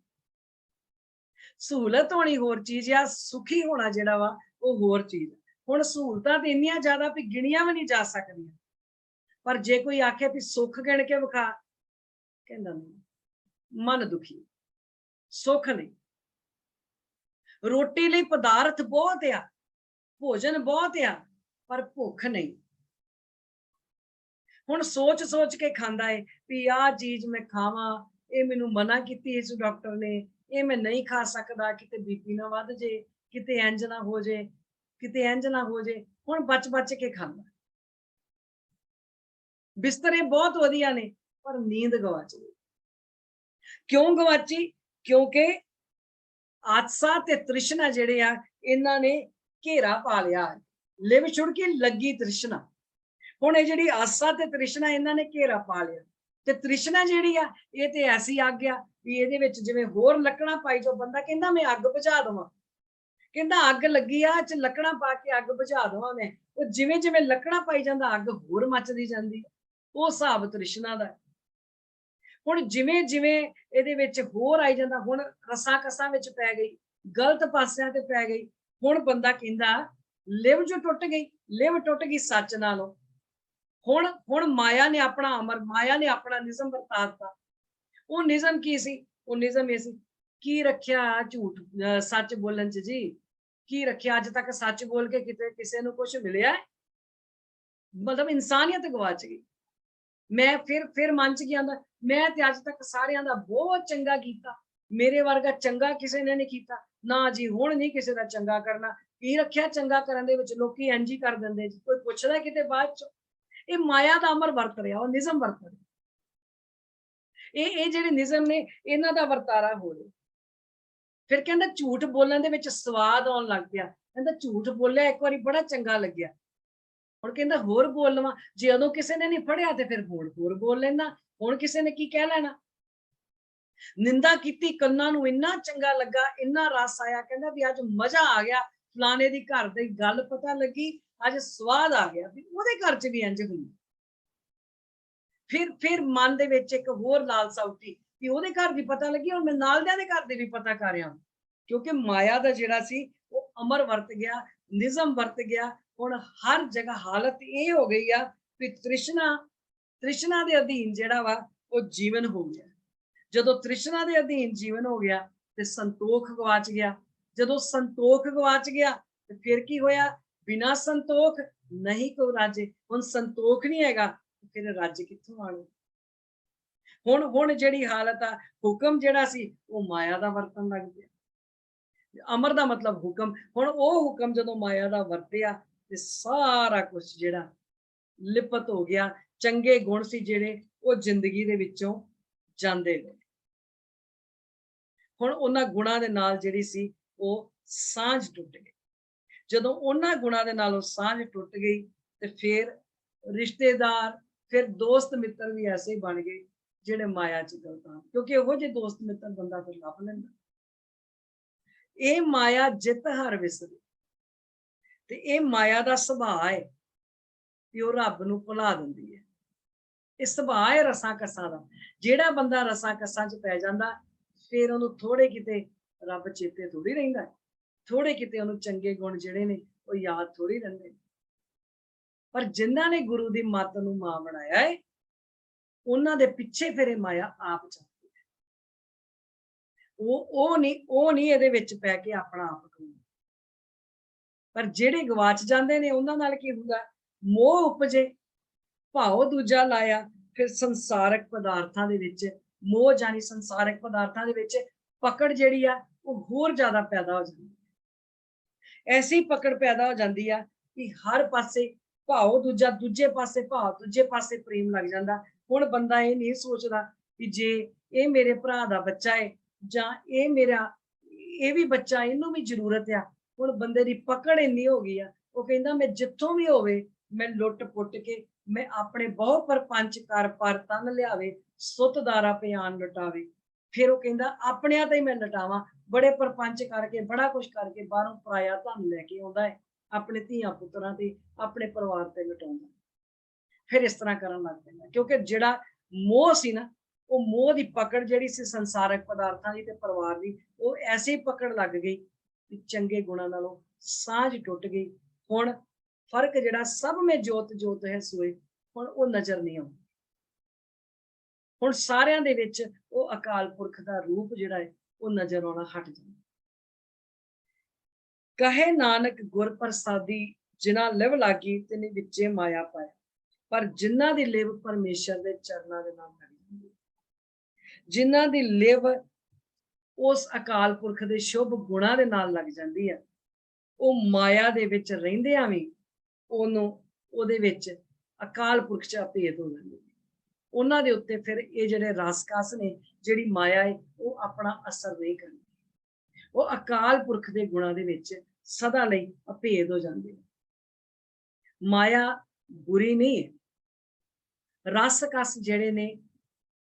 ਸਹੂਲਤ ਹੋਣੀ ਹੋਰ ਚੀਜ਼ ਆ, ਸੁਖੀ ਹੋਣਾ ਜਿਹੜਾ ਵਾ ਉਹ ਹੋਰ ਚੀਜ਼। ਹੁਣ ਸਹੂਲਤਾਂ ਤੇ ਇੰਨੀਆਂ ਜ਼ਿਆਦਾ ਵੀ ਗਿਣੀਆਂ ਵੀ ਨਹੀਂ ਜਾ ਸਕਦੀਆਂ, ਪਰ ਜੇ ਕੋਈ ਆਖੇ ਵੀ ਸੁੱਖ ਗਿਣ ਕੇ ਵਿਖਾ, ਕਹਿੰਦਾ ਨਹੀਂ, ਮਨ ਦੁਖੀ, ਸੁੱਖ ਨਹੀਂ। ਰੋਟੀ ਲਈ ਪਦਾਰਥ ਬਹੁਤ ਆ, ਭੋਜਨ ਬਹੁਤ ਆ, ਪਰ ਭੁੱਖ ਨਹੀਂ। ਹੁਣ ਸੋਚ ਸੋਚ ਕੇ ਖਾਂਦਾ ਹੈ ਵੀ ਆਹ ਚੀਜ਼ ਮੈਂ ਖਾਵਾਂ, ਇਹ ਮੈਨੂੰ ਮਨਾ ਕੀਤੀ ਇਸ ਡਾਕਟਰ ਨੇ, ਇਹ ਮੈਂ ਨਹੀਂ ਖਾ ਸਕਦਾ, ਕਿਤੇ ਬੀਪੀ ਨਾ ਵੱਧ ਜੇ, ਕਿਤੇ ਇੰਜ ਨਾ ਹੋ ਜੇ, ਕਿਤੇ ਇੰਜ ਨਾ ਹੋ ਜੇ। ਹੁਣ ਬਚ ਕੇ ਖਾਂਦਾ। ਬਿਸਤਰੇ ਬਹੁਤ ਵਧੀਆ ਨੇ ਪਰ ਨੀਂਦ ਗਵਾਚ ਗਈ। ਕਿਉਂ ਗਵਾਚੀ? ਕਿਉਂਕਿ ਆਸਾ ਤੇ ਤ੍ਰਿਸ਼ਨਾ ਜਿਹੜੇ ਆ, ਇਹਨਾਂ ਨੇ ਘੇਰਾ ਪਾ ਲਿਆ। ਲਿਵ ਛੁੜ ਕੇ ਲੱਗੀ ਤ੍ਰਿਸ਼ਨਾ। ਹੁਣ ਇਹ ਜਿਹੜੀ ਆਸਾ ਤੇ ਤ੍ਰਿਸ਼ਨਾ, ਇਹਨਾਂ ਨੇ ਘੇਰਾ ਪਾ ਲਿਆ। ਤੇ ਤ੍ਰਿਸ਼ਨਾ ਜਿਹੜੀ ਆ, ਇਹ ਤੇ ਐਸੀ ਅੱਗ ਆ ਵੀ ਇਹਦੇ ਵਿੱਚ ਜਿਵੇਂ ਹੋਰ ਲੱਕੜਾਂ ਪਾਈ ਜੋ, ਬੰਦਾ ਕਹਿੰਦਾ ਮੈਂ ਅੱਗ ਬੁਝਾ ਦੇਵਾਂ, ਕਹਿੰਦਾ ਅੱਗ ਲੱਗੀ ਆ ਚ ਲੱਕੜਾਂ ਪਾ ਕੇ ਅੱਗ ਬੁਝਾ ਦੇਵਾਂ ਮੈਂ, ਉਹ ਜਿਵੇਂ ਜਿਵੇਂ ਲੱਕੜਾਂ ਪਾਈ ਜਾਂਦਾ ਅੱਗ ਹੋਰ ਮੱਚਦੀ ਜਾਂਦੀ। ਉਹ ਹਿਸਾਬ ਤ੍ਰਿਸ਼ਨਾ ਦਾ। ਹੁਣ ਜਿਵੇਂ ਜਿਵੇਂ ਇਹਦੇ ਵਿੱਚ ਹੋਰ ਆਈ ਜਾਂਦਾ, ਹੁਣ ਰਸਾਂ ਕਸਾਂ ਵਿੱਚ ਪੈ ਗਈ, ਗਲਤ ਪਾਸਿਆਂ ਤੇ ਪੈ ਗਈ। ਹੁਣ ਬੰਦਾ ਕਹਿੰਦਾ ਲਿਵ ਜੋ ਟੁੱਟ ਗਈ, ਲਿਵ ਟੁੱਟ ਗਈ ਸੱਚ ਨਾਲੋਂ। ਹੁਣ ਮਾਇਆ ਨੇ ਆਪਣਾ ਅਮਰ, ਮਾਇਆ ਨੇ ਆਪਣਾ ਨਿਜ਼ਮ ਵਰਤਾ ਦਿੱਤਾ। ਉਹ ਨਿਜ਼ਮ ਕੀ ਸੀ? ਉਹ ਨਿਜ਼ਮ ਇਹ ਸੀ, ਕੀ ਰੱਖਿਆ ਝੂਠ ਸੱਚ ਬੋਲਣ ਚ ਜੀ? ਕੀ ਰੱਖਿਆ? ਅੱਜ ਤੱਕ ਸੱਚ ਬੋਲ ਕੇ ਕਿਤੇ ਕਿਸੇ ਨੂੰ ਕੁਝ ਮਿਲਿਆ? ਮਤਲਬ ਇਨਸਾਨੀਅਤ ਗਵਾਚ ਗਈ। ਮੈਂ ਫਿਰ ਮਨ ਚ ਕੀ ਆਉਂਦਾ, ਮੈਂ ਤੇ ਅੱਜ ਤੱਕ ਸਾਰਿਆਂ ਦਾ ਬਹੁਤ ਚੰਗਾ ਕੀਤਾ, ਮੇਰੇ ਵਰਗਾ ਚੰਗਾ ਕਿਸੇ ਨੇ ਨਹੀਂ ਕੀਤਾ। ਨਾ ਜੀ, ਹੁਣ ਨਹੀਂ ਕਿਸੇ ਦਾ ਚੰਗਾ ਕਰਨਾ। ਕੀ ਰੱਖਿਆ ਚੰਗਾ ਕਰਨ ਦੇ ਵਿੱਚ? ਲੋਕੀ ਇੰਜ ਹੀ ਕਰ ਦਿੰਦੇ ਜੀ, ਕੋਈ ਪੁੱਛਦਾ ਕਿਤੇ ਬਾਅਦ ਚ। ਇਹ ਮਾਇਆ ਦਾ ਅਮਰ ਵਰਤ ਰਿਹਾ, ਉਹ ਨਿਜ਼ਮ ਵਰਤ ਰਿਹਾ। ਇਹ ਜਿਹੜੇ ਨਿਜ਼ਮ ਨੇ, ਇਹਨਾਂ ਦਾ ਵਰਤਾਰਾ ਹੋ ਰਿਹਾ। ਫਿਰ ਕਹਿੰਦਾ ਝੂਠ ਬੋਲਣ ਦੇ ਵਿੱਚ ਸਵਾਦ ਆਉਣ ਲੱਗ ਪਿਆ। ਕਹਿੰਦਾ ਝੂਠ ਬੋਲਿਆ ਇੱਕ ਵਾਰੀ, ਬੜਾ ਚੰਗਾ ਲੱਗਿਆ, ਹੁਣ ਕਹਿੰਦਾ ਹੋਰ ਬੋਲ ਲਵਾਂ। ਜੇ ਉਦੋਂ ਕਿਸੇ ਨੇ ਨਹੀਂ ਫੜਿਆ ਤੇ ਫਿਰ ਹੋਰ ਬੋਲ ਲੈਣਾ, ਹੁਣ ਕਿਸੇ ਨੇ ਕੀ ਕਹਿ ਲੈਣਾ। ਨਿੰਦਾ ਕੀਤੀ, ਕੰਨਾਂ ਨੂੰ ਇੰਨਾ ਚੰਗਾ ਲੱਗਾ, ਇੰਨਾ ਰਸ ਆਇਆ, ਕਹਿੰਦਾ ਵੀ ਅੱਜ ਮਜ਼ਾ ਆ ਗਿਆ, ਫਲਾਣੇ ਦੀ ਘਰ ਦੀ ਗੱਲ ਪਤਾ ਲੱਗੀ, ਅੱਜ ਸਵਾਦ ਆ ਗਿਆ ਵੀ ਉਹਦੇ ਘਰ ਚ ਵੀ ਇੰਜ ਹੁੰਦੀ। ਫਿਰ ਮਨ ਦੇ ਵਿੱਚ ਇੱਕ ਹੋਰ ਲਾਲਸਾ ਉੱਠੀ ਵੀ ਉਹਦੇ ਘਰ ਦੀ ਪਤਾ ਲੱਗੀ, ਹੁਣ ਮੈਂ ਨਾਲਦਿਆਂ ਦੇ ਘਰ ਦੀ ਵੀ ਪਤਾ ਕਰ ਰਿਹਾ। ਕਿਉਂਕਿ ਮਾਇਆ ਦਾ ਜਿਹੜਾ ਸੀ ਉਹ ਅਮਰ ਵਰਤ ਗਿਆ, ਨਿਜ਼ਮ ਵਰਤ ਗਿਆ। ਹੁਣ ਹਰ ਜਗ੍ਹਾ ਹਾਲਤ ਇਹ ਹੋ ਗਈ ਆ ਵੀ ਤ੍ਰਿਸ਼ਨਾ ਦੇ ਅਧੀਨ ਜਿਹੜਾ ਵਾ ਉਹ ਜੀਵਨ ਹੋ ਗਿਆ। ਜਦੋਂ ਤ੍ਰਿਸ਼ਨਾ ਦੇ ਅਧੀਨ ਜੀਵਨ ਹੋ ਗਿਆ ਤੇ ਸੰਤੋਖ ਗਵਾਚ ਗਿਆ। ਜਦੋਂ ਸੰਤੋਖ ਗਵਾਚ ਗਿਆ ਤੇ ਫਿਰ ਕੀ ਹੋਇਆ? ਬਿਨਾਂ ਸੰਤੋਖ ਨਹੀਂ ਕੋ ਰਾਜੇ। ਹੁਣ ਸੰਤੋਖ ਨਹੀਂ ਹੈਗਾ, ਫਿਰ ਰਾਜ ਕਿੱਥੋਂ ਆਣੇ? ਹੁਣ ਜਿਹੜੀ ਹਾਲਤ ਆ, ਹੁਕਮ ਜਿਹੜਾ ਸੀ ਉਹ ਮਾਇਆ ਦਾ ਵਰਤਣ ਲੱਗ ਪਿਆ। ਅਮਰ ਦਾ ਮਤਲਬ ਹੁਕਮ। ਹੁਣ ਉਹ ਹੁਕਮ ਜਦੋਂ ਮਾਇਆ ਦਾ ਵਰਤਿਆ ਤੇ ਸਾਰਾ ਕੁਝ ਜਿਹੜਾ ਲਿਪਤ ਹੋ ਗਿਆ। ਚੰਗੇ ਗੁਣ ਸੀ ਜਿਹੜੇ, ਉਹ ਜ਼ਿੰਦਗੀ ਦੇ ਵਿੱਚੋਂ ਜਾਂਦੇ ਗਏ। ਹੁਣ ਉਹਨਾਂ ਗੁਣਾਂ ਦੇ ਨਾਲ ਜਿਹੜੀ ਸੀ ਉਹ ਸਾਂਝ ਟੁੱਟ ਗਈ। ਜਦੋਂ ਉਹਨਾਂ ਗੁਣਾਂ ਦੇ ਨਾਲ ਉਹ ਸਾਂਝ ਟੁੱਟ ਗਈ ਤੇ ਫਿਰ ਰਿਸ਼ਤੇਦਾਰ, ਫਿਰ ਦੋਸਤ ਮਿੱਤਰ ਵੀ ਐਸੇ ਬਣ ਗਏ ਜਿਹੜੇ ਮਾਇਆ ਚ ਗਲਤ ਹਨ। ਕਿਉਂਕਿ ਉਹੋ ਜਿਹੇ ਦੋਸਤ ਮਿੱਤਰ ਬੰਦਾ ਫਿਰ ਲੱਭ ਲੈਂਦਾ। ਇਹ ਮਾਇਆ ਜਿੱਤ ਹਰ ਵਿਸਰੇ, ਤੇ ਇਹ ਮਾਇਆ ਦਾ ਸੁਭਾਅ ਹੈ ਕਿ ਉਹ ਰੱਬ ਨੂੰ ਭੁਲਾ ਦਿੰਦੀ ਹੈ। ਇਹ ਸੁਭਾਅ ਹੈ ਰਸਾਂ ਕਸਾਂ ਦਾ। ਜਿਹੜਾ ਬੰਦਾ ਰਸਾਂ ਕਸਾਂ ਚ ਪੈ ਜਾਂਦਾ, ਫਿਰ ਉਹਨੂੰ ਥੋੜੇ ਕਿਤੇ ਰੱਬ ਚੇਤੇ ਥੋੜੀ ਰਹਿੰਦਾ, ਥੋੜੇ ਕਿਤੇ ਉਹਨੂੰ ਚੰਗੇ ਗੁਣ ਜਿਹੜੇ ਨੇ ਉਹ ਯਾਦ ਥੋੜੀ ਰਹਿੰਦੇ। ਪਰ ਜਿਨ੍ਹਾਂ ਨੇ ਗੁਰੂ ਦੀ ਮੱਤ ਨੂੰ ਮਾਂ ਬਣਾਇਆ ਹੈ, ਉਹਨਾਂ ਦੇ ਪਿੱਛੇ ਫਿਰ ਇਹ ਮਾਇਆ ਆਪ ਚੱਲਦੀ ਹੈ। ਉਹ ਨਹੀਂ ਇਹਦੇ ਵਿੱਚ ਪੈ ਕੇ ਆਪਣਾ ਆਪ ਕਰੂਗਾ। ਪਰ ਜਿਹੜੇ ਗਵਾਚ ਜਾਂਦੇ ਨੇ, ਉਹਨਾਂ ਨਾਲ ਕੀ ਹੁੰਦਾ? ਮੋਹ ਉਪਜੇ, ਭਾਉ ਦੂਜਾ ਲਾਇਆ। ਫਿਰ ਸੰਸਾਰਕ ਪਦਾਰਥਾਂ ਦੇ ਵਿੱਚ ਮੋਹ, ਜਾਨੀ ਸੰਸਾਰਕ ਪਦਾਰਥਾਂ ਦੇ ਵਿੱਚ ਪਕੜ ਜਿਹੜੀ ਆ ਉਹ ਹੋਰ ਜ਼ਿਆਦਾ ਪੈਦਾ ਹੋ ਜਾਂਦੀ ਹੈ। ਐਸੀ ਪਕੜ ਪੈਦਾ ਹੋ ਜਾਂਦੀ ਆ ਕਿ ਹਰ ਪਾਸੇ ਭਾਵ ਦੂਜਾ, ਦੂਜੇ ਪਾਸੇ ਭਾਵ, ਦੂਜੇ ਪਾਸੇ ਪ੍ਰੇਮ ਲੱਗ ਜਾਂਦਾ। ਹੁਣ ਬੰਦਾ ਇਹ ਨਹੀਂ ਸੋਚਦਾ ਕਿ ਜੇ ਇਹ ਮੇਰੇ ਭਰਾ ਦਾ ਬੱਚਾ ਹੈ ਜਾਂ ਇਹ ਮੇਰਾ ਇਹ ਵੀ ਬੱਚਾ, ਇਹਨੂੰ ਵੀ ਜ਼ਰੂਰਤ ਆ। ਹੁਣ ਬੰਦੇ ਦੀ ਪਕੜ ਇੰਨੀ ਹੋ ਗਈ ਆ, ਉਹ ਕਹਿੰਦਾ ਮੈਂ ਜਿੱਥੋਂ ਵੀ ਹੋਵੇ ਮੈਂ ਲੁੱਟ ਪੁੱਟ ਕੇ ਮੈਂ ਆਪਣੇ ਬਹੁ ਪਰਪੰਚ ਕਰ ਪਰ ਤਨ ਲਿਆਵੇ, ਸੁੱਤਦਾਰਾ ਪਿਆਨ ਲੁਟਾਵੇ। ਫਿਰ ਉਹ ਕਹਿੰਦਾ ਆਪਣਿਆਂ ਤੇ ਹੀ ਮੈਂ ਲਟਾਵਾਂ। ਬੜੇ ਪਰਪੰਚ ਕਰਕੇ, ਬੜਾ ਕੁਛ ਕਰਕੇ ਬਾਹਰੋਂ ਪਰਾਇਆ ਧਨ ਲੈ ਕੇ ਆਉਂਦਾ ਹੈ, ਆਪਣੇ ਧੀਆਂ ਪੁੱਤਰਾਂ ਤੇ, ਆਪਣੇ ਪਰਿਵਾਰ ਤੇ ਲਟਾਉਂਦਾ। ਫਿਰ ਇਸ ਤਰ੍ਹਾਂ ਕਰਨ ਲੱਗ ਪੈਂਦਾ, ਕਿਉਂਕਿ ਜਿਹੜਾ ਮੋਹ ਸੀ ਨਾ, ਉਹ ਮੋਹ ਦੀ ਪਕੜ ਜਿਹੜੀ ਸੀ ਸੰਸਾਰਕ ਪਦਾਰਥਾਂ ਦੀ ਤੇ ਪਰਿਵਾਰ ਦੀ, ਉਹ ਐਸੀ ਪਕੜ ਲੱਗ ਗਈ ਕਿ ਚੰਗੇ ਗੁਣਾਂ ਨਾਲੋਂ ਸਾਂਝ ਟੁੱਟ ਗਈ। ਹੁਣ ਫਰਕ ਜਿਹੜਾ ਸਭ ਮੇ ਜੋਤ ਜੋਤ ਹੈ ਸੋਏ, ਹੁਣ ਉਹ ਨਜ਼ਰ ਨਹੀਂ ਆਉਂਦਾ। ਹੁਣ ਸਾਰਿਆਂ ਦੇ ਵਿੱਚ ਉਹ ਅਕਾਲ ਪੁਰਖ ਦਾ ਰੂਪ ਜਿਹੜਾ ਹੈ ਉਹ ਨਜ਼ਰ ਆਉਣਾ ਹਟ ਜਾਂਦਾ। ਕਹੇ ਨਾਨਕ ਗੁਰ ਪ੍ਰਸਾਦੀ, ਜਿਨ੍ਹਾਂ ਲਿਵ ਲਾਗੀ ਤਿਨ ਵਿੱਚੇ ਮਾਇਆ ਪਾਇਆ। ਪਰ ਜਿਨ੍ਹਾਂ ਦੀ ਲਿਵ ਪਰਮੇਸ਼ਰ ਦੇ ਚਰਨਾਂ ਦੇ ਨਾਲ ਲੱਗ ਜਾਂਦੀ, ਜਿਨ੍ਹਾਂ ਦੀ ਲਿਵ ਉਸ ਅਕਾਲ ਪੁਰਖ ਦੇ ਸ਼ੁਭ ਗੁਣਾਂ ਦੇ ਨਾਲ ਲੱਗ ਜਾਂਦੀ ਹੈ, ਉਹ ਮਾਇਆ ਦੇ ਵਿੱਚ ਰਹਿੰਦਿਆਂ ਵੀ ਉਹਦੇ ਵਿੱਚ ਅਕਾਲ ਪੁਰਖ ਚ ਅਭੇਦ ਹੋ ਜਾਂਦੇ। ਉਹਨਾਂ ਦੇ ਉੱਤੇ ਫਿਰ ਇਹ ਜਿਹੜੇ ਰਸਕਸ ਨੇ, ਜਿਹੜੀ ਮਾਇਆ ਹੈ, ਉਹ ਆਪਣਾ ਅਸਰ ਨਹੀਂ ਕਰਦੀ। ਉਹ ਅਕਾਲ ਪੁਰਖ ਦੇ ਗੁਣਾਂ ਦੇ ਵਿੱਚ ਸਦਾ ਲਈ ਅਭੇਦ ਹੋ ਜਾਂਦੇ। ਮਾਇਆ ਬੁਰੀ ਨਹੀਂ ਹੈ। ਰਸਕਸ ਜਿਹੜੇ ਨੇ,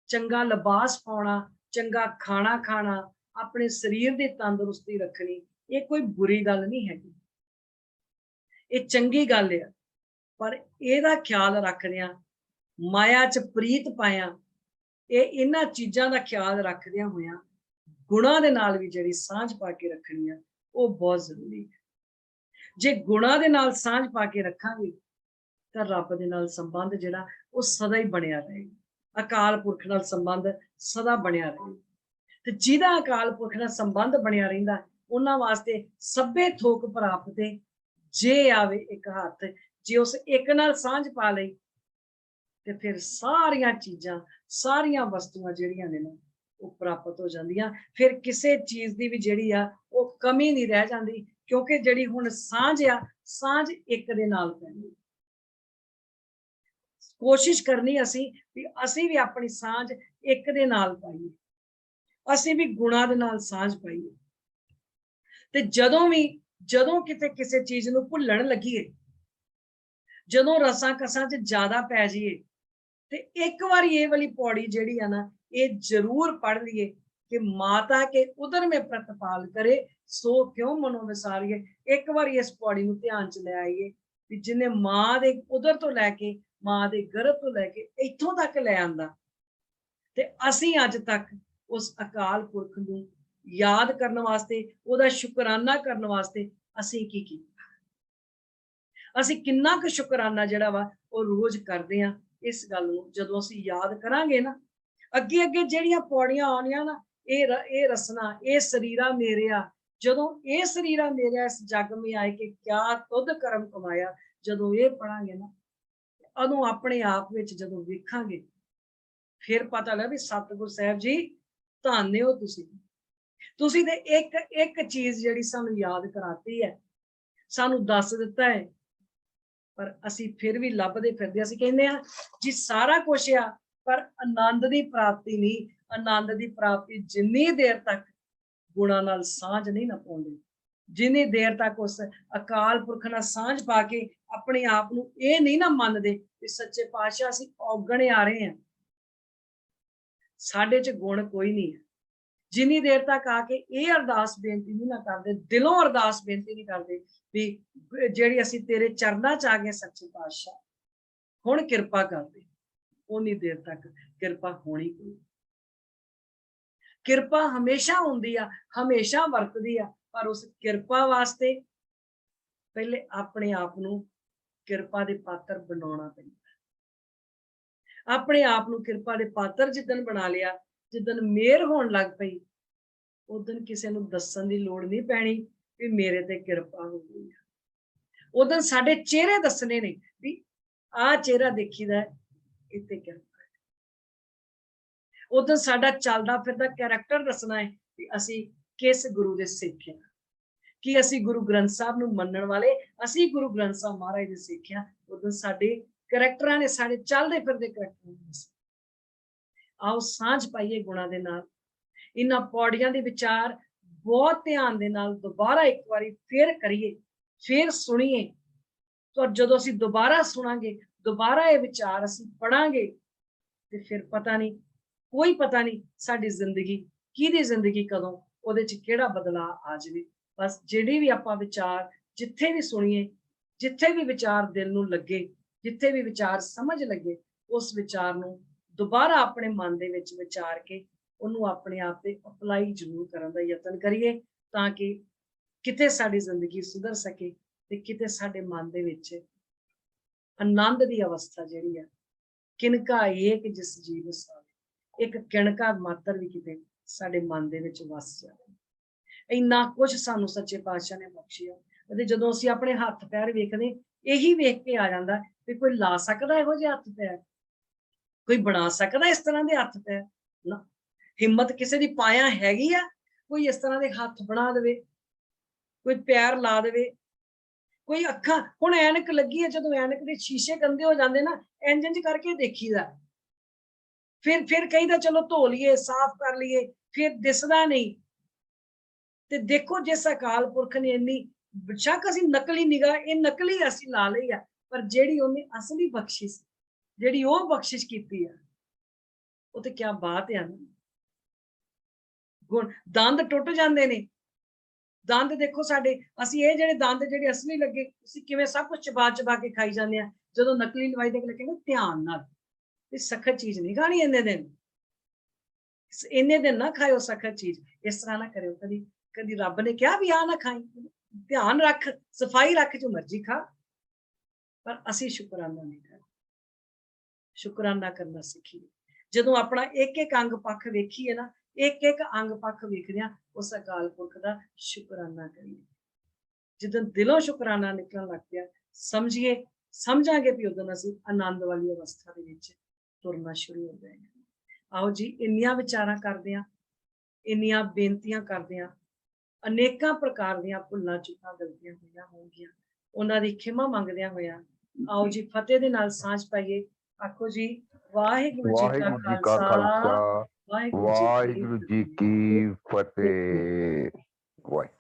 ਚੰਗਾ ਲਿਬਾਸ ਪਾਉਣਾ, ਚੰਗਾ ਖਾਣਾ ਖਾਣਾ, ਆਪਣੇ ਸਰੀਰ ਦੀ ਤੰਦਰੁਸਤੀ ਰੱਖਣੀ, ਇਹ ਕੋਈ ਬੁਰੀ ਗੱਲ ਨਹੀਂ ਹੈਗੀ, ਇਹ ਚੰਗੀ ਗੱਲ ਹੈ। ਪਰ ਇਹਦਾ ਖਿਆਲ ਰੱਖਦਿਆਂ, ਮਾਇਆ ਚ ਪ੍ਰੀਤ ਪਾਇਆ, ਇਹਨਾਂ ਚੀਜ਼ਾਂ ਦਾ ਖਿਆਲ ਰੱਖਦਿਆਂ ਹੋਇਆਂ ਗੁਣਾਂ ਦੇ ਨਾਲ ਵੀ ਜਿਹੜੀ ਸਾਂਝ ਪਾ ਕੇ ਰੱਖਣੀ ਆ, ਉਹ ਬਹੁਤ ਜ਼ਰੂਰੀ ਹੈ। ਜੇ ਗੁਣਾਂ ਦੇ ਨਾਲ ਸਾਂਝ ਪਾ ਕੇ ਰੱਖਾਂਗੇ ਤਾਂ ਰੱਬ ਦੇ ਨਾਲ ਸੰਬੰਧ ਜਿਹੜਾ ਉਹ ਸਦਾ ਹੀ ਬਣਿਆ ਰਹੇਗਾ। ਅਕਾਲ ਪੁਰਖ ਨਾਲ ਸੰਬੰਧ ਸਦਾ ਬਣਿਆ ਰਹੇਗਾ। ਤੇ ਜਿਹਦਾ ਅਕਾਲ ਪੁਰਖ ਨਾਲ ਸੰਬੰਧ ਬਣਿਆ ਰਹਿੰਦਾ, ਉਹਨਾਂ ਵਾਸਤੇ ਸਭੇ ਥੋਕ ਪ੍ਰਾਪਤ ਹੈ। ਜੇ ਆਵੇ ਇੱਕ ਹੱਥ, ਜੇ ਉਸ ਇੱਕ ਨਾਲ ਸਾਂਝ ਪਾ ਲਈ ਤੇ ਫਿਰ ਸਾਰੀਆਂ ਚੀਜ਼ਾਂ, ਸਾਰੀਆਂ ਵਸਤੂਆਂ ਜਿਹੜੀਆਂ ਨੇ ਨਾ, ਉਹ ਪ੍ਰਾਪਤ ਹੋ ਜਾਂਦੀਆਂ। ਫਿਰ ਕਿਸੇ ਚੀਜ਼ ਦੀ ਵੀ ਜਿਹੜੀ ਆ ਉਹ ਕਮੀ ਨਹੀਂ ਰਹਿ ਜਾਂਦੀ, ਕਿਉਂਕਿ ਜਿਹੜੀ ਹੁਣ ਸਾਂਝ ਆ, ਸਾਂਝ ਇੱਕ ਦੇ ਨਾਲ ਪੈਣੀ। ਕੋਸ਼ਿਸ਼ ਕਰਨੀ ਅਸੀਂ ਵੀ ਆਪਣੀ ਸਾਂਝ ਇੱਕ ਦੇ ਨਾਲ ਪਾਈਏ, ਅਸੀਂ ਵੀ ਗੁਣਾਂ ਦੇ ਨਾਲ ਸਾਂਝ ਪਾਈਏ। ਤੇ ਜਦੋਂ ਕਿਤੇ ਕਿਸੇ ਚੀਜ਼ ਨੂੰ ਭੁੱਲਣ ਲੱਗੀਏ, ਜਦੋਂ ਰਸਾਂ ਕਸਾਂ 'ਚ ਜ਼ਿਆਦਾ ਪੈ ਜਾਈਏ, ਤੇ ਇੱਕ ਵਾਰੀ ਇਹ ਵਾਲੀ ਪੌੜੀ ਜਿਹੜੀ ਆ ਨਾ, ਇਹ ਜ਼ਰੂਰ ਪੜ੍ਹ ਲਈਏ ਕਿ ਮਾਤਾ ਕੇ ਉਦਰ ਮੇ ਪ੍ਰਤਪਾਲ ਕਰੇ, ਸੋ ਕਿਉਂ ਮਨੋਂ ਵਿਸਾਰੀਏ। ਇੱਕ ਵਾਰੀ ਇਸ ਪੌੜੀ ਨੂੰ ਧਿਆਨ 'ਚ ਲੈ ਆਈਏ ਵੀ ਜਿਹਨੇ ਮਾਂ ਦੇ ਉਦਰ ਤੋਂ ਲੈ ਕੇ, ਮਾਂ ਦੇ ਗਰਭ ਤੋਂ ਲੈ ਕੇ ਇੱਥੋਂ ਤੱਕ ਲੈ ਆਂਦਾ, ਤੇ ਅਸੀਂ ਅੱਜ ਤੱਕ ਉਸ ਅਕਾਲ ਪੁਰਖ ਨੂੰ ਯਾਦ ਕਰਨ ਵਾਸਤੇ, ਉਹਦਾ ਸ਼ੁਕਰਾਨਾ ਕਰਨ ਵਾਸਤੇ ਅਸੀਂ ਕੀ ਕੀਤਾ? ਅਸੀਂ ਕਿੰਨਾ ਕੁ ਸ਼ੁਕਰਾਨਾ ਜਿਹੜਾ ਵਾ ਉਹ ਰੋਜ਼ ਕਰਦੇ ਆ। ਇਸ ਗੱਲ ਨੂੰ ਜਦੋਂ ਅਸੀਂ ਯਾਦ ਕਰਾਂਗੇ ਨਾ, ਅੱਗੇ ਅੱਗੇ ਜਿਹੜੀਆਂ ਪੌੜੀਆਂ ਆਉਣੀਆਂ ਨਾ, ਇਹ ਰਸਨਾ, ਇਹ ਸਰੀਰਾ ਮੇਰਿਆ, ਜਦੋਂ ਇਹ ਸਰੀਰਾ ਮੇਰਿਆ ਇਸ ਜਗ ਮੇ ਆਏ ਕਿ ਕਿਆ ਤੁਧ ਕਰਮ ਕਮਾਇਆ, ਜਦੋਂ ਇਹ ਪੜਾਂਗੇ ਨਾ, ਉਦੋਂ ਆਪਣੇ ਆਪ ਵਿੱਚ ਜਦੋਂ ਵੇਖਾਂਗੇ, ਫਿਰ ਪਤਾ ਲੱਗਾ ਵੀ ਸਤਿਗੁਰ ਸਾਹਿਬ ਜੀ ਧੰਨ ਹੋ ਤੁਸੀਂ ਤੇ ਇੱਕ ਚੀਜ਼ ਜਿਹੜੀ ਸਾਨੂੰ ਯਾਦ ਕਰਾਤੀ ਹੈ, ਸਾਨੂੰ ਦੱਸ ਦਿੱਤਾ ਹੈ, ਪਰ ਅਸੀਂ ਫਿਰ ਵੀ ਲੱਭਦੇ ਫਿਰਦੇ। ਅਸੀਂ ਕਹਿੰਦੇ ਆ ਜੀ ਸਾਰਾ ਕੁਛ ਆ, ਪਰ ਆਨੰਦ ਦੀ ਪ੍ਰਾਪਤੀ ਨਹੀਂ। ਆਨੰਦ ਦੀ ਪ੍ਰਾਪਤੀ ਜਿੰਨੀ ਦੇਰ ਤੱਕ ਗੁਣਾਂ ਨਾਲ ਸਾਂਝ ਨਹੀਂ ਨਾ ਪਾਉਂਦੇ, ਜਿੰਨੀ ਦੇਰ ਤੱਕ ਉਸ ਅਕਾਲ ਪੁਰਖ ਨਾਲ ਸਾਂਝ ਪਾ ਕੇ ਆਪਣੇ ਆਪ ਨੂੰ ਇਹ ਨਹੀਂ ਨਾ ਮੰਨਦੇ ਕਿ ਸੱਚੇ ਪਾਤਸ਼ਾਹ ਅਸੀਂ ਔਗਣੇ ਆ ਰਹੇ ਹਾਂ, ਸਾਡੇ 'ਚ ਗੁਣ ਕੋਈ ਨਹੀਂ ਹੈ, ਜਿੰਨੀ ਦੇਰ ਤੱਕ ਆ ਕੇ ਇਹ ਅਰਦਾਸ ਬੇਨਤੀ ਨਹੀਂ ਨਾ ਕਰਦੇ, ਦਿਲੋਂ ਅਰਦਾਸ ਬੇਨਤੀ ਨਹੀਂ ਕਰਦੇ ਵੀ ਜਿਹੜੀ ਅਸੀਂ ਤੇਰੇ ਚਰਨਾਂ 'ਚ ਆ ਗਏ ਸੱਚੇ ਪਾਤਸ਼ਾਹ, ਹੁਣ ਕਿਰਪਾ ਕਰਦੇ, ਉਨੀ ਦੇਰ ਤੱਕ ਕਿਰਪਾ ਹੋਣੀ ਕੋਈ। ਕਿਰਪਾ ਹਮੇਸ਼ਾ ਹੁੰਦੀ ਆ, ਹਮੇਸ਼ਾ ਵਰਤਦੀ ਆ, ਪਰ ਉਸ ਕਿਰਪਾ ਵਾਸਤੇ ਪਹਿਲੇ ਆਪਣੇ ਆਪ ਨੂੰ ਕਿਰਪਾ ਦੇ ਪਾਤਰ ਬਣਾਉਣਾ ਪੈਂਦਾ। ਆਪਣੇ ਆਪ ਨੂੰ ਕਿਰਪਾ ਦੇ ਪਾਤਰ ਜਿੱਦਣ ਬਣਾ ਲਿਆ, ਜਿੱਦਣ ਮਿਹਰ ਹੋਣ ਲੱਗ ਪਈ, ਉਦਣ ਕਿਸੇ ਨੂੰ ਦੱਸਣ ਦੀ ਲੋੜ ਨਹੀਂ ਪੈਣੀ ਵੀ ਮੇਰੇ ਤੇ ਕਿਰਪਾ ਹੋ ਗਈ। ਉਦੋਂ ਸਾਡੇ ਚਿਹਰੇ ਦੱਸਣੇ ਨੇ ਵੀ ਆਹ ਚਿਹਰਾ ਦੇਖੀਦਾ, ਇੱਥੇ ਕਿਰਪਾ। ਉਦੋਂ ਸਾਡਾ ਚੱਲਦਾ ਫਿਰਦਾ ਕੈਰੈਕਟਰ ਦੱਸਣਾ ਹੈ ਵੀ ਅਸੀਂ किस गुरु दे सिख हां कि ਅਸੀਂ ਗੁਰੂ ਗ੍ਰੰਥ ਸਾਹਿਬ ਨੂੰ ਮੰਨਣ ਵਾਲੇ ਅਸੀਂ ਗੁਰੂ ਗ੍ਰੰਥ ਸਾਹਿਬ ਮਹਾਰਾਜ ਦੇ ਸਿੱਖ ਹਾਂ। ਉਦੋਂ ਸਾਡੇ ਕਰੈਕਟਰਾਂ ਨੇ ਸਾਡੇ ਚੱਲਦੇ ਫਿਰਦੇ ਕਰੈਕਟਰ ਨੇ। ਆਓ ਸਾਂਝ ਪਾਈਏ ਗੁਣਾਂ ਦੇ ਨਾਲ। ਇਹਨਾਂ ਪੌੜੀਆਂ ਦੇ ਵਿਚਾਰ ਬਹੁਤ ਧਿਆਨ ਦੇ ਨਾਲ ਦੁਬਾਰਾ ਇੱਕ ਵਾਰੀ ਫੇਰ ਕਰੀਏ, ਫੇਰ ਸੁਣੀਏ। ਤਾਂ ਜਦੋਂ ਅਸੀਂ ਦੁਬਾਰਾ ਸੁਣਾਂਗੇ, ਦੁਬਾਰਾ ਇਹ ਵਿਚਾਰ ਅਸੀਂ ਪੜਾਂਗੇ ਤੇ ਫਿਰ ਪਤਾ ਨਹੀਂ, ਕੋਈ ਪਤਾ ਨਹੀਂ ਸਾਡੀ ਜ਼ਿੰਦਗੀ, ਕਿਹਦੀ ਜ਼ਿੰਦਗੀ ਕਦੋਂ ਉਹਦੇ 'ਚ ਕਿਹੜਾ ਬਦਲਾਅ ਆ ਜਾਵੇ। ਬਸ ਜਿਹੜੀ ਵੀ ਆਪਾਂ ਵਿਚਾਰ ਜਿੱਥੇ ਵੀ ਸੁਣੀਏ, ਜਿੱਥੇ ਵੀ ਵਿਚਾਰ ਦਿਲ ਨੂੰ ਲੱਗੇ, ਜਿੱਥੇ ਵੀ ਵਿਚਾਰ ਸਮਝ ਲੱਗੇ, ਉਸ ਵਿਚਾਰ ਨੂੰ ਦੁਬਾਰਾ ਆਪਣੇ ਮਨ ਦੇ ਵਿੱਚ ਵਿਚਾਰ ਕੇ ਉਹਨੂੰ ਆਪਣੇ ਆਪ ਤੇ ਅਪਲਾਈ ਜ਼ਰੂਰ ਕਰਨ ਦਾ ਯਤਨ ਕਰੀਏ, ਤਾਂ ਕਿ ਕਿਤੇ ਸਾਡੀ ਜ਼ਿੰਦਗੀ ਸੁਧਰ ਸਕੇ ਤੇ ਕਿਤੇ ਸਾਡੇ ਮਨ ਦੇ ਵਿੱਚ ਆਨੰਦ ਦੀ ਅਵਸਥਾ ਜਿਹੜੀ ਆ, ਕਿਨਕਾ ਏਕ ਜਿਸ ਜੀਵ ਸਾਵੇ, ਇੱਕ ਕਿਣਕਾ ਮਾਤਰ ਵੀ ਕਿਤੇ ਸਾਡੇ ਮਨ ਦੇ ਵਿੱਚ ਵਸ ਜਾਵੇ। ਇੰਨਾ ਕੁਝ ਸਾਨੂੰ ਸੱਚੇ ਪਾਤਸ਼ਾਹ ਨੇ ਬਖਸ਼ਿਆ। ਅਤੇ ਜਦੋਂ ਅਸੀਂ ਆਪਣੇ ਹੱਥ ਪੈਰ ਵੇਖਦੇ, ਇਹੀ ਵੇਖ ਕੇ ਆ ਜਾਂਦਾ ਵੀ ਕੋਈ ਲਾ ਸਕਦਾ ਇਹੋ ਜਿਹੇ ਹੱਥ ਪੈਰ, ਕੋਈ ਬਣਾ ਸਕਦਾ ਇਸ ਤਰ੍ਹਾਂ ਦੇ ਹੱਥ ਪੈਰ ਨਾ। ਹਿੰਮਤ ਕਿਸੇ ਦੀ ਪਾਇਆ ਹੈਗੀ ਆ ਕੋਈ ਇਸ ਤਰ੍ਹਾਂ ਦੇ ਹੱਥ ਬਣਾ ਦੇਵੇ, ਕੋਈ ਪੈਰ ਲਾ ਦੇਵੇ, ਕੋਈ ਅੱਖਾਂ। ਹੁਣ ਐਨਕ ਲੱਗੀ ਹੈ, ਜਦੋਂ ਐਨਕ ਦੇ ਸ਼ੀਸ਼ੇ ਗੰਦੇ ਹੋ ਜਾਂਦੇ ਨਾ, ਇੰਝ ਇੰਝ ਕਰਕੇ ਦੇਖੀਦਾ, ਫਿਰ ਕਹੀਦਾ ਚਲੋ ਧੋ ਲਈਏ, ਸਾਫ਼ ਕਰ ਲਈਏ, ਫਿਰ ਦਿਸਦਾ ਨਹੀਂ। ਤੇ ਦੇਖੋ ਜਿਸ ਅਕਾਲ ਪੁਰਖ ਨੇ ਇੰਨੀ, ਬੇਸ਼ੱਕ ਅਸੀਂ ਨਕਲੀ ਨਿਗਾਹ, ਇਹ ਨਕਲੀ ਅਸੀਂ ਲਾ ਲਈ ਆ, ਪਰ ਜਿਹੜੀ ਉਹਨੇ ਅਸਲੀ ਬਖਸ਼ਿਸ਼, ਜਿਹੜੀ ਉਹ ਬਖਸ਼ਿਸ਼ ਕੀਤੀ ਆ, ਉਹ ਤੇ ਕਿਆ ਬਾਤ ਆ ਨਾ। ਗੁਣ ਦੰਦ ਟੁੱਟ ਜਾਂਦੇ ਨੇ, ਦੰਦ ਦੇਖੋ ਸਾਡੇ, ਅਸੀਂ ਇਹ ਜਿਹੜੇ ਦੰਦ ਜਿਹੜੇ ਅਸਲੀ ਲੱਗੇ, ਅਸੀਂ ਕਿਵੇਂ ਸਭ ਕੁਝ ਚਬਾ ਚਬਾ ਕੇ ਖਾਈ ਜਾਂਦੇ ਆ। ਜਦੋਂ ਨਕਲੀ ਲਵਾਈ ਦੇ ਕਹਿੰਦੇ ਧਿਆਨ ਨਾਲ, ਇਹ ਸਖਤ ਚੀਜ਼ ਨਹੀਂ ਖਾਣੀ ਇੰਨੇ ਦਿਨ, ਇੰਨੇ ਦਿਨ ਨਾ ਖਾਇਓ ਸਖਤ ਚੀਜ਼। ਇਸ ਤਰ੍ਹਾਂ ਨਾ ਕਰਿਓ। ਕਦੀ ਕਦੀ ਰੱਬ ਨੇ ਕਿਹਾ ਵੀ ਆ ਨਾ ਖਾਈ, ਧਿਆਨ ਰੱਖ, ਸਫਾਈ ਰੱਖ, ਜੋ ਮਰਜ਼ੀ ਖਾ। ਪਰ ਅਸੀਂ ਸ਼ੁਕਰਾਨਾ ਨਹੀਂ ਕਰਨਾ, ਸ਼ੁਕਰਾਨਾ ਕਰਨਾ ਸਿੱਖੀਏ। ਜਦੋਂ ਆਪਣਾ ਇੱਕ ਇੱਕ ਅੰਗ ਪੱਖ ਵੇਖੀਏ ਨਾ, ਇੱਕ ਇੱਕ ਅੰਗ ਪੱਖ ਵੇਖਦਿਆਂ ਉਸ ਅਕਾਲ ਪੁਰਖ ਦਾ ਸ਼ੁਕਰਾਨਾ ਕਰੀਏ। ਜਦੋਂ ਦਿਲੋਂ ਸ਼ੁਕਰਾਨਾ ਨਿਕਲਣ ਲੱਗ ਪਿਆ, ਸਮਝਾਂਗੇ ਵੀ ਉਦੋਂ ਅਸੀਂ ਆਨੰਦ ਵਾਲੀ ਅਵਸਥਾ ਦੇ ਵਿੱਚ ਤੁਰਨਾ ਸ਼ੁਰੂ ਹੋ ਜਾਏਗਾ। ਆਓ ਜੀ, ਇੰਨੀਆਂ ਵਿਚਾਰਾਂ ਕਰਦੇ ਹਾਂ, ਇੰਨੀਆਂ ਬੇਨਤੀਆਂ ਕਰਦੇ ਹਾਂ, ਅਨੇਕਾਂ ਪ੍ਰਕਾਰ ਦੀਆਂ ਭੁੱਲਾਂ ਚੁੱਕਾਂ ਗਲਤੀਆਂ ਹੋਈਆਂ ਹੋਣਗੀਆਂ, ਉਹਨਾਂ ਦੀ ਖਿਮਾ ਮੰਗਦਿਆਂ ਹੋਇਆਂ ਆਓ ਜੀ ਫਤਿਹ ਦੇ ਨਾਲ ਸਾਂਝ ਪਾਈਏ। ਆਖੋ ਜੀ, ਵਾਹਿਗੁਰੂ ਜੀ ਕਾ ਖਾਲਸਾ, ਵਾਹਿਗੁਰੂ ਵਾਹਿਗੁਰੂ ਜੀ ਕੀ ਫਤਿਹ। ਵਾਹਿਗੁਰੂ।